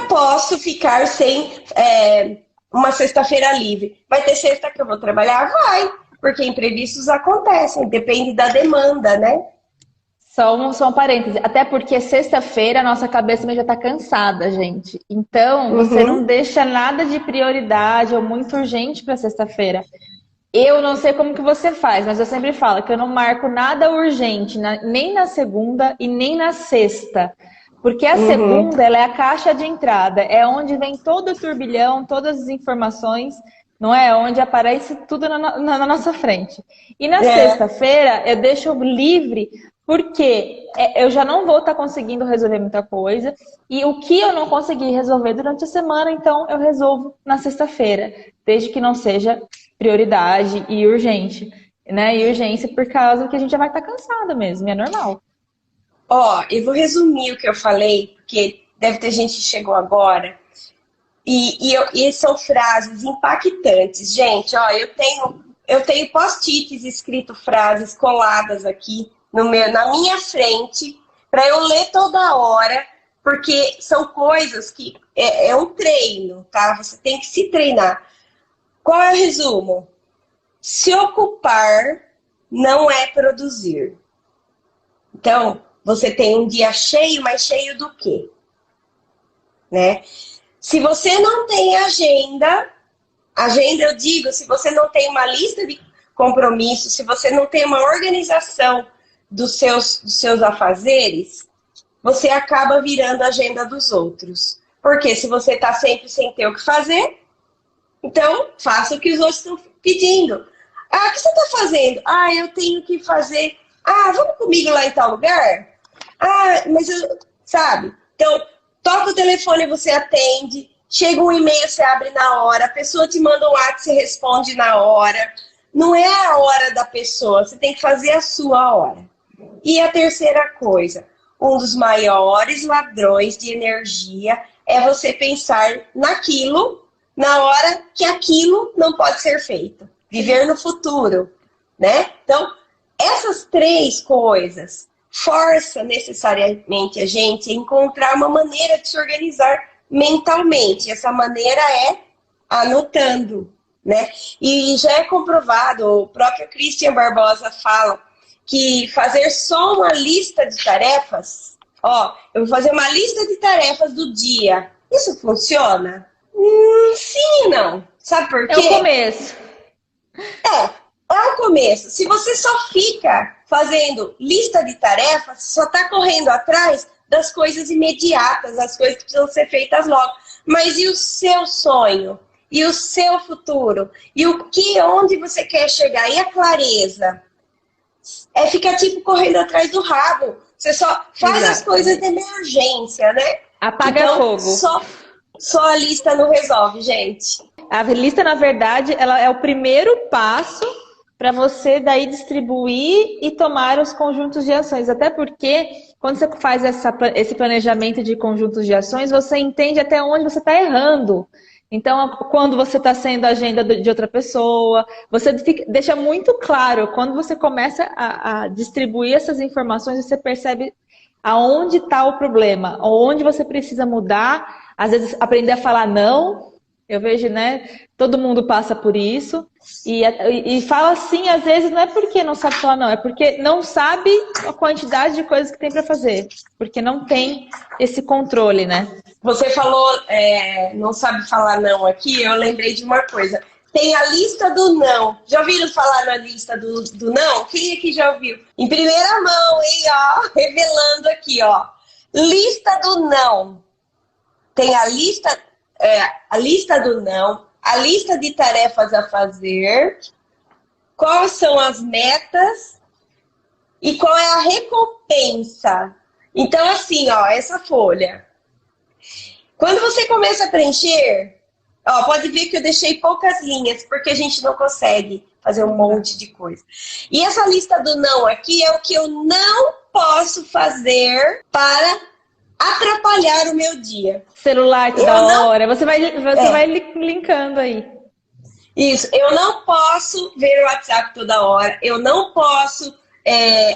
posso ficar sem uma sexta-feira livre. Vai ter sexta que eu vou trabalhar? Vai, porque imprevistos acontecem, depende da demanda, né? Só um parêntese, até porque sexta-feira a nossa cabeça já está cansada, gente. Então, você não deixa nada de prioridade ou muito urgente para sexta-feira. Eu não sei como que você faz, mas eu sempre falo que eu não marco nada urgente, nem na segunda e nem na sexta. Porque a segunda, ela é a caixa de entrada, é onde vem todo o turbilhão, todas as informações, não é? Onde aparece tudo na nossa frente. E na sexta-feira, eu deixo livre, porque eu já não vou estar conseguindo resolver muita coisa, e o que eu não consegui resolver durante a semana, então eu resolvo na sexta-feira, desde que não seja prioridade e urgente, né? E urgência por causa que a gente já vai estar cansada mesmo, é normal. Ó, eu vou resumir o que eu falei, porque deve ter gente que chegou agora. E são frases impactantes. Gente, ó, eu tenho post-its escrito frases coladas aqui na minha frente, para eu ler toda hora, porque são coisas que é um treino, tá? Você tem que se treinar. Qual é o resumo? Se ocupar não é produzir. Então, você tem um dia cheio, mas cheio do quê? Né? Se você não tem agenda eu digo, se você não tem uma lista de compromissos, se você não tem uma organização dos seus afazeres, você acaba virando a agenda dos outros. Porque se você está sempre sem ter o que fazer, então faça o que os outros estão pedindo. Ah, o que você está fazendo? Ah, eu tenho que fazer. Ah, vamos comigo lá em tal lugar? Ah, mas eu... Sabe? Então, toca o telefone e você atende. Chega um e-mail, você abre na hora. A pessoa te manda um WhatsApp, você responde na hora. Não é a hora da pessoa. Você tem que fazer a sua hora. E a terceira coisa. Um dos maiores ladrões de energia é você pensar naquilo, na hora que aquilo não pode ser feito. Viver no futuro, né? Então, essas três coisas força necessariamente a gente a encontrar uma maneira de se organizar mentalmente. Essa maneira é anotando, né? E já é comprovado, o próprio Christian Barbosa fala que fazer só uma lista de tarefas, ó, eu vou fazer uma lista de tarefas do dia, isso funciona? Sim e não. Sabe por quê? É o começo. É o começo. Se você só fica fazendo lista de tarefas, só está correndo atrás das coisas imediatas, das coisas que precisam ser feitas logo. Mas e o seu sonho? E o seu futuro? E onde você quer chegar? E a clareza? É ficar tipo correndo atrás do rabo. Você só faz as coisas de emergência, né? Apaga então, fogo. Só a lista não resolve, gente. A lista, na verdade, ela é o primeiro passo para você daí distribuir e tomar os conjuntos de ações. Até porque, quando você faz esse planejamento de conjuntos de ações, você entende até onde você está errando. Então, quando você está sendo a agenda de outra pessoa, você deixa muito claro. Quando você começa a distribuir essas informações, você percebe aonde está o problema, onde você precisa mudar. Às vezes, aprender a falar não. Eu vejo, né? Todo mundo passa por isso. E fala assim, às vezes, não é porque não sabe falar não, é porque não sabe a quantidade de coisas que tem para fazer. Porque não tem esse controle, né? Você falou, não sabe falar não aqui, eu lembrei de uma coisa. Tem a lista do não. Já ouviram falar na lista do não? Quem aqui já ouviu? Em primeira mão, hein, ó, revelando aqui, ó. Lista do não. Tem a lista do não, a lista de tarefas a fazer, quais são as metas e qual é a recompensa. Então, assim, ó, essa folha. Quando você começa a preencher, ó, pode ver que eu deixei poucas linhas, porque a gente não consegue fazer um monte de coisa. E essa lista do não aqui é o que eu não posso fazer para atrapalhar o meu dia. Celular toda hora. Você vai linkando aí. Isso. Eu não posso ver o WhatsApp toda hora. Eu não posso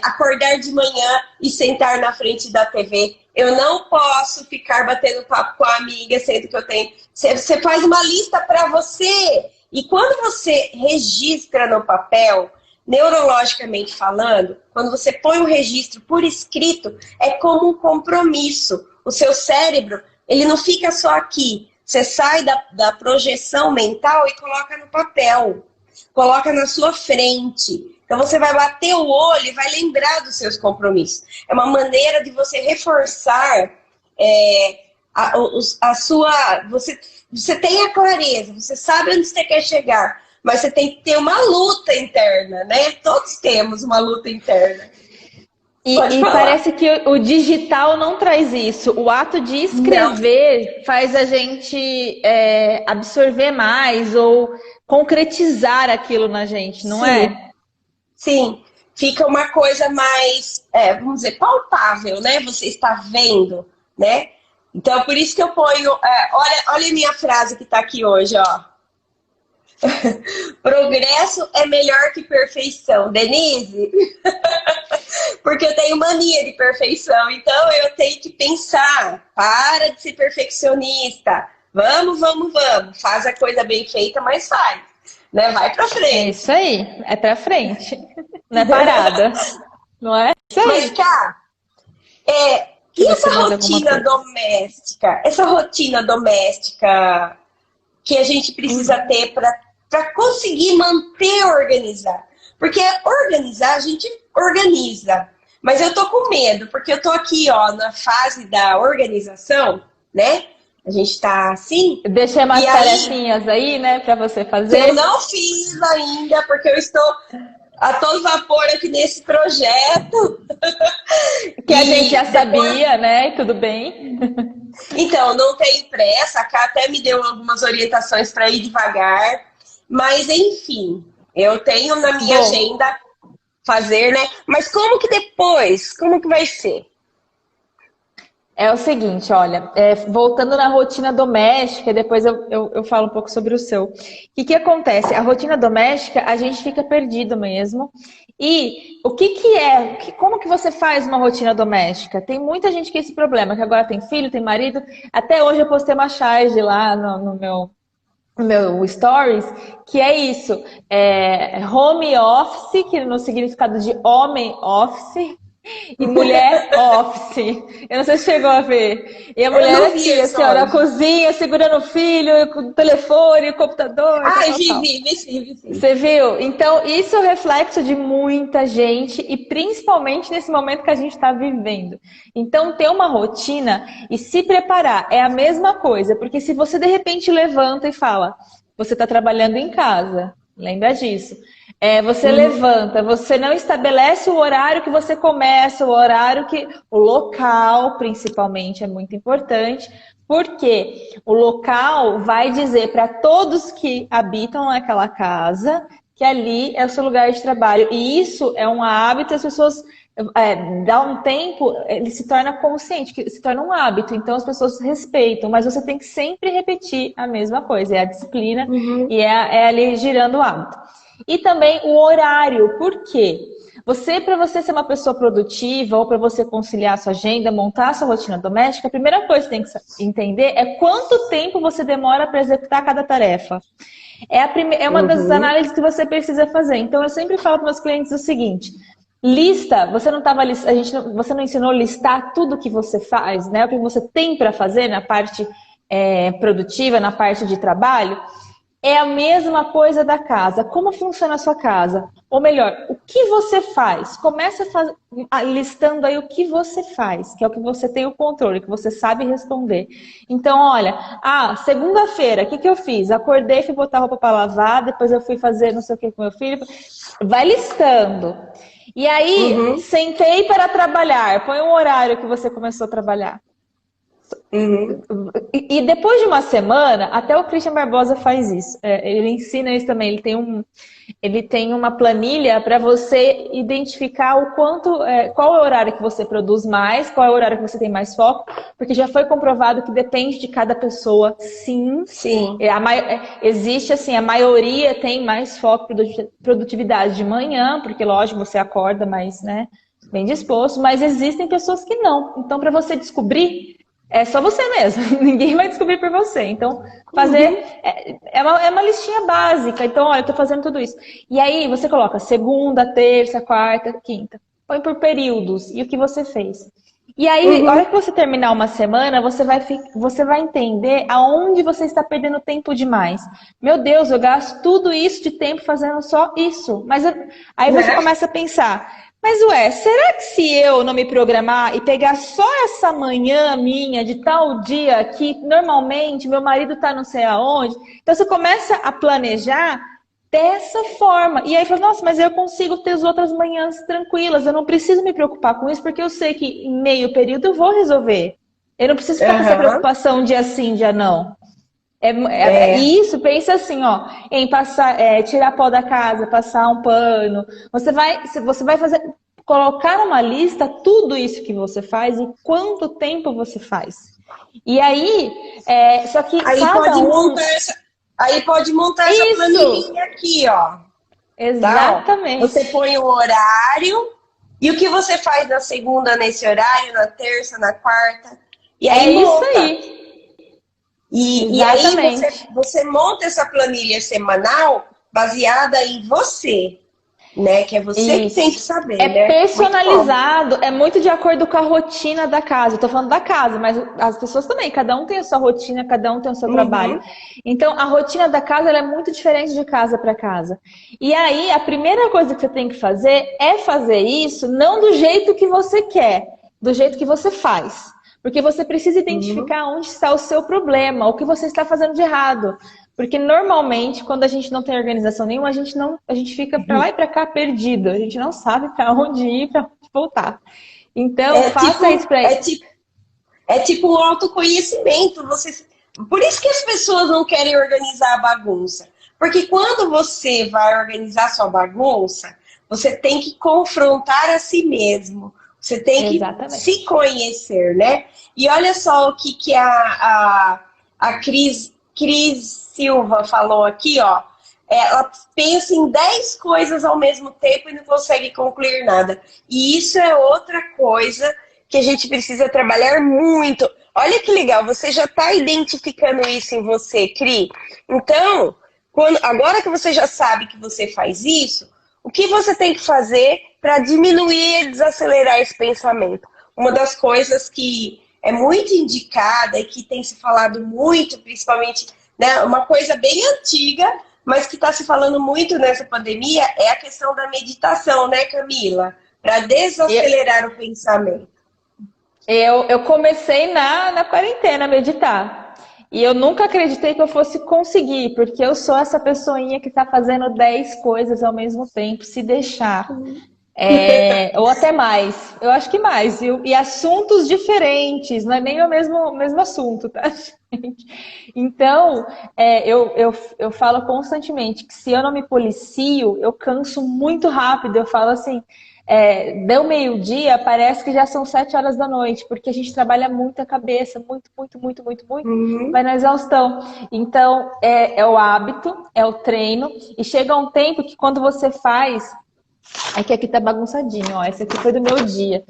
acordar de manhã e sentar na frente da TV. Eu não posso ficar batendo papo com a amiga, sendo que eu tenho... Você faz uma lista para você. E quando você registra no papel, neurologicamente falando, quando você põe um registro por escrito, é como um compromisso. O seu cérebro, ele não fica só aqui. Você sai da projeção mental e coloca no papel. Coloca na sua frente. Então você vai bater o olho e vai lembrar dos seus compromissos. É uma maneira de você reforçar Você tem a clareza, você sabe onde você quer chegar, mas você tem que ter uma luta interna, né? Todos temos uma luta interna. E parece que o digital não traz isso. O ato de escrever faz a gente absorver mais ou concretizar aquilo na gente, não é? Sim, fica uma coisa mais, vamos dizer, palpável, né? Você está vendo, né? Então, por isso que eu ponho... olha a minha frase que está aqui hoje, ó. Progresso é melhor que perfeição. Denise? Porque eu tenho mania de perfeição. Então, eu tenho que pensar. Para de ser perfeccionista. Vamos. Faz a coisa bem feita, mas faz. Né? Vai pra frente. É isso aí. É pra frente. Não é parada. Não é? Mas, cara... E essa rotina doméstica? Essa rotina doméstica que a gente precisa ter para conseguir manter organizar. Porque organizar, a gente organiza. Mas eu tô com medo, porque eu tô aqui, ó, na fase da organização, né? A gente tá assim. Deixei umas tarefinhas aí, né, para você fazer. Eu não fiz ainda, porque eu estou a todo vapor aqui nesse projeto. Que a gente já sabia, né? Tudo bem. Então, não tem pressa. A Cá até me deu algumas orientações para ir devagar. Mas, enfim, eu tenho na minha agenda fazer, né? Mas como que depois? Como que vai ser? É o seguinte, olha, voltando na rotina doméstica, depois eu falo um pouco sobre o seu. O que acontece? A rotina doméstica, a gente fica perdido mesmo. E o como que você faz uma rotina doméstica? Tem muita gente que tem esse problema, que agora tem filho, tem marido. Até hoje eu postei uma charge lá no meu stories, que é isso. Home office, que no significado de homem office, e mulher office. Eu não sei se chegou a ver. E a mulher aqui, assim, ó, na cozinha, segurando o filho, com o telefone, o computador. Vi. Você viu? Então, isso é o reflexo de muita gente e principalmente nesse momento que a gente está vivendo. Então, ter uma rotina e se preparar é a mesma coisa. Porque se você, de repente, levanta e fala, você está trabalhando em casa, lembra disso. Você levanta, você não estabelece o horário que você começa, o local, principalmente, é muito importante, porque o local vai dizer para todos que habitam naquela casa que ali é o seu lugar de trabalho. E isso é um hábito, as pessoas, dá um tempo, ele se torna consciente, se torna um hábito, então as pessoas respeitam, mas você tem que sempre repetir a mesma coisa, é a disciplina e é ali girando o hábito. E também o horário, por quê? Para você ser uma pessoa produtiva ou para você conciliar a sua agenda, montar a sua rotina doméstica, a primeira coisa que você tem que entender é quanto tempo você demora para executar cada tarefa. É uma das análises que você precisa fazer. Então eu sempre falo para meus clientes o seguinte: lista, você não ensinou a listar tudo que você faz, né? O que você tem para fazer na parte produtiva, na parte de trabalho. É a mesma coisa da casa. Como funciona a sua casa? Ou melhor, o que você faz? Começa listando aí o que você faz, que é o que você tem o controle, que você sabe responder. Então, olha, segunda-feira, o que eu fiz? Acordei, fui botar roupa para lavar, depois eu fui fazer não sei o que com meu filho. Vai listando. E aí, sentei para trabalhar. Põe um horário que você começou a trabalhar. E depois de uma semana, até o Christian Barbosa faz isso. Ele ensina isso também. Ele tem uma planilha para você identificar qual é o horário que você produz mais, qual é o horário que você tem mais foco, porque já foi comprovado que depende de cada pessoa, sim. Existe assim, a maioria tem mais foco, produtividade de manhã, porque lógico, você acorda mais, né, bem disposto, mas existem pessoas que não. Então, para você descobrir, é só você mesmo, ninguém vai descobrir por você. Então, fazer é uma listinha básica. Então, olha, eu tô fazendo tudo isso. E aí, você coloca segunda, terça, quarta, quinta. Põe por períodos e o que você fez. E aí, na hora que você terminar uma semana, você vai entender aonde você está perdendo tempo demais. Meu Deus, eu gasto tudo isso de tempo fazendo só isso. Mas aí você começa a pensar... Mas ué, será que se eu não me programar e pegar só essa manhã minha de tal dia que normalmente meu marido tá não sei aonde, então você começa a planejar dessa forma. E aí fala, nossa, mas eu consigo ter as outras manhãs tranquilas, eu não preciso me preocupar com isso, porque eu sei que em meio período eu vou resolver. Eu não preciso ficar com essa preocupação dia sim, dia não. E isso, pensa assim, ó, em passar, tirar pó da casa, passar um pano. Você vai fazer, colocar numa lista tudo isso que você faz e quanto tempo você faz. E aí, só que aí pode montar essa planilhinha aqui, ó. Exatamente. Tá? Você põe o horário e o que você faz na segunda nesse horário, na terça, na quarta. E aí isso aí. E aí você monta essa planilha semanal baseada em você, né? Que é você que tem que saber, né? Personalizado, é muito de acordo com a rotina da casa. Eu tô falando da casa, mas as pessoas também, cada um tem a sua rotina, cada um tem o seu trabalho. Então, a rotina da casa ela é muito diferente de casa para casa. E aí, a primeira coisa que você tem que fazer é fazer isso não do jeito que você quer, do jeito que você faz. Porque você precisa identificar onde está o seu problema, o que você está fazendo de errado. Porque normalmente, quando a gente não tem organização nenhuma, a gente fica para lá e para cá perdido. A gente não sabe para onde ir, para onde voltar. Então, faça isso para ele. É tipo um autoconhecimento. Por isso que as pessoas não querem organizar a bagunça. Porque quando você vai organizar sua bagunça, você tem que confrontar a si mesmo. Você tem que se conhecer, né? E olha só o que a Cris Silva falou aqui, ó. Ela pensa em 10 coisas ao mesmo tempo e não consegue concluir nada. E isso é outra coisa que a gente precisa trabalhar muito. Olha que legal, você já está identificando isso em você, Cri. Então, agora que você já sabe que você faz isso, o que você tem que fazer para diminuir e desacelerar esse pensamento? Uma das coisas que é muito indicada e que tem se falado muito, principalmente, né, uma coisa bem antiga, mas que está se falando muito nessa pandemia, é a questão da meditação, né, Camila? Para desacelerar o pensamento. Eu comecei na quarentena a meditar. E eu nunca acreditei que eu fosse conseguir, porque eu sou essa pessoinha que está fazendo 10 coisas ao mesmo tempo, se deixar. Ou até mais. Eu acho que mais. E assuntos diferentes, não é nem o mesmo assunto, tá, gente? Então, eu falo constantemente que se eu não me policio, eu canso muito rápido. Eu falo assim, deu meio-dia, parece que já são 7 horas da noite, porque a gente trabalha muito a cabeça, muito, vai na exaustão. Então, é o hábito, é o treino, e chega um tempo que quando você faz... É que aqui tá bagunçadinho, ó. Esse aqui foi do meu dia.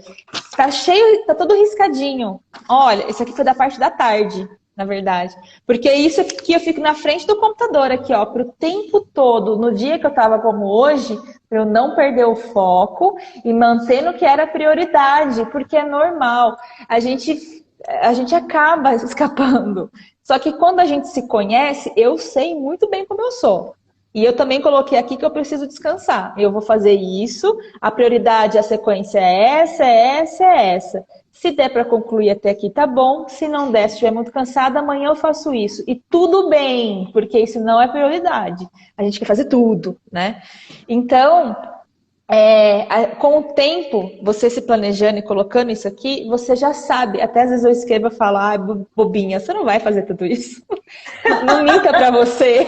Tá cheio, tá todo riscadinho. Olha, esse aqui foi da parte da tarde, na verdade. Porque isso aqui eu fico na frente do computador aqui, ó, pro tempo todo. No dia que eu tava como hoje, pra eu não perder o foco e manter no que era prioridade, porque é normal. A gente acaba escapando. Só que quando a gente se conhece, eu sei muito bem como eu sou. E eu também coloquei aqui que eu preciso descansar. Eu vou fazer isso, a prioridade, a sequência é essa. Se der para concluir até aqui, tá bom. Se não der, se estiver muito cansada, amanhã eu faço isso. E tudo bem, porque isso não é prioridade. A gente quer fazer tudo, né? Então, com o tempo, você se planejando e colocando isso aqui, você já sabe. Até às vezes eu escrevo e falo, bobinha, você não vai fazer tudo isso. Não minta pra você.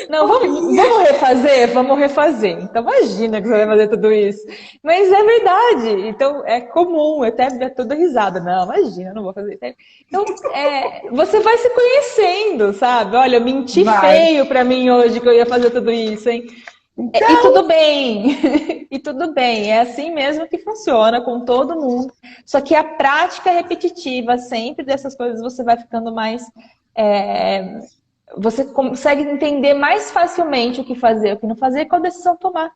Não, vamos refazer. Então imagina que você vai fazer tudo isso. Mas é verdade. Então é comum, eu até toda risada. Não, imagina, não vou fazer. Então você vai se conhecendo, sabe? Olha, eu menti feio pra mim hoje que eu ia fazer tudo isso, hein? Então... E tudo bem, e tudo bem, é assim mesmo que funciona com todo mundo. Só que a prática repetitiva sempre dessas coisas você vai ficando mais... você consegue entender mais facilmente o que fazer, o que não fazer e qual decisão tomar.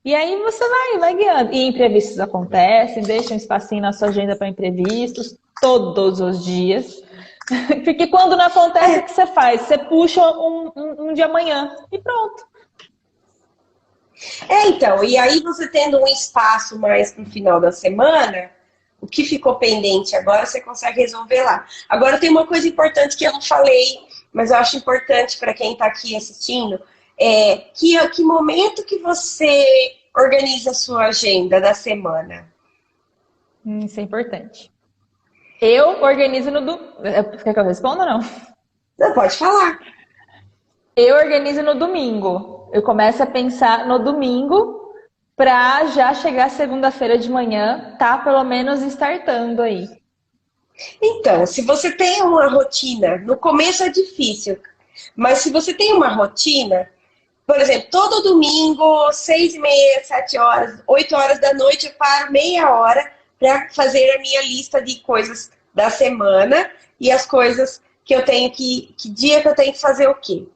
E aí você vai guiando. E imprevistos acontecem, deixa um espacinho na sua agenda para imprevistos, todos os dias. Porque quando não acontece, o que você faz? Você puxa um de amanhã e pronto. Então, e aí você tendo um espaço mais pro final da semana, o que ficou pendente agora você consegue resolver lá. Agora tem uma coisa importante que eu não falei, mas eu acho importante para quem está aqui assistindo, que momento que você organiza a sua agenda da semana? Isso é importante. Eu organizo Quer que eu responda ou não? Não, pode falar. Eu organizo no domingo. Eu começo a pensar no domingo para já chegar segunda-feira de manhã, tá pelo menos startando aí. Então, se você tem uma rotina, no começo é difícil, mas se você tem uma rotina, por exemplo, todo domingo, 6h30, 7 horas, 8 horas da noite, eu paro meia hora para fazer a minha lista de coisas da semana e as coisas que eu tenho que dia que eu tenho que fazer o quê.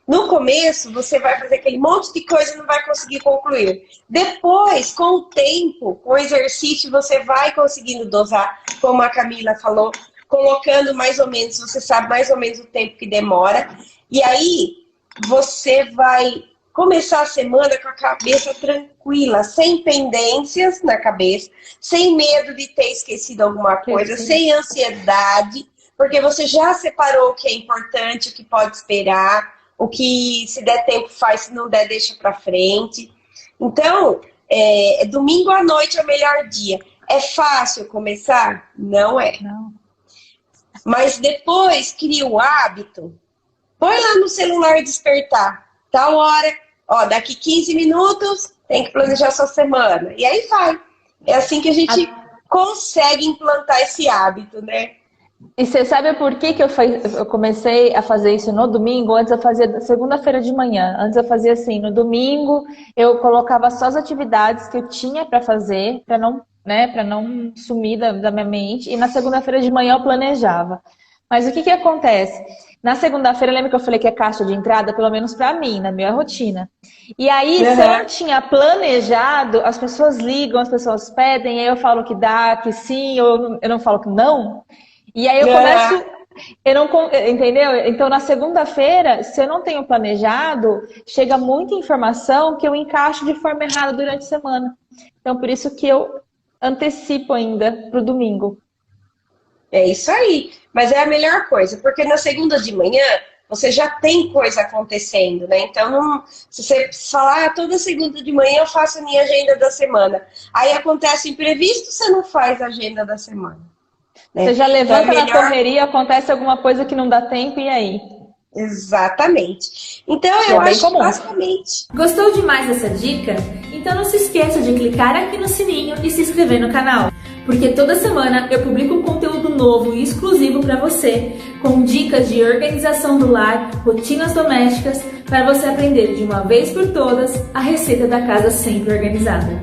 No começo, você vai fazer aquele monte de coisa e não vai conseguir concluir. Depois, com o tempo, com o exercício, você vai conseguindo dosar, como a Camila falou, colocando mais ou menos, você sabe mais ou menos o tempo que demora. E aí, você vai começar a semana com a cabeça tranquila, sem pendências na cabeça, sem medo de ter esquecido alguma coisa, sem ansiedade, porque você já separou o que é importante, o que pode esperar, o que se der tempo faz, se não der deixa pra frente. Então, domingo à noite é o melhor dia. É fácil começar? Não é. Não. Mas depois cria o hábito, põe lá no celular despertar, tal hora, daqui 15 minutos tem que planejar sua semana. E aí vai. É assim que a gente consegue implantar esse hábito, né? E você sabe por que eu comecei a fazer isso no domingo? Antes eu fazia segunda-feira de manhã. Antes eu fazia assim, no domingo eu colocava só as atividades que eu tinha para fazer, para não sumir da minha mente. E na segunda-feira de manhã eu planejava. Mas o que acontece? Na segunda-feira, lembra que eu falei que é caixa de entrada, pelo menos para mim, na minha rotina. E aí, se eu não tinha planejado, as pessoas ligam, as pessoas pedem, aí eu falo que dá, que sim, ou eu não falo que não. E aí eu começo, entendeu? Então na segunda-feira, se eu não tenho planejado, chega muita informação que eu encaixo de forma errada durante a semana. Então por isso que eu antecipo ainda pro domingo. É isso aí. Mas é a melhor coisa, porque na segunda de manhã você já tem coisa acontecendo, né? Então, se você falar, toda segunda de manhã eu faço a minha agenda da semana. Aí acontece imprevisto, você não faz a agenda da semana. Né? Você já levanta então, na correria, acontece alguma coisa que não dá tempo, e aí? Exatamente. Então, eu acho basicamente. Gostou demais dessa dica? Então não se esqueça de clicar aqui no sininho e se inscrever no canal. Porque toda semana eu publico conteúdo novo e exclusivo para você, com dicas de organização do lar, rotinas domésticas, para você aprender de uma vez por todas a receita da casa sempre organizada.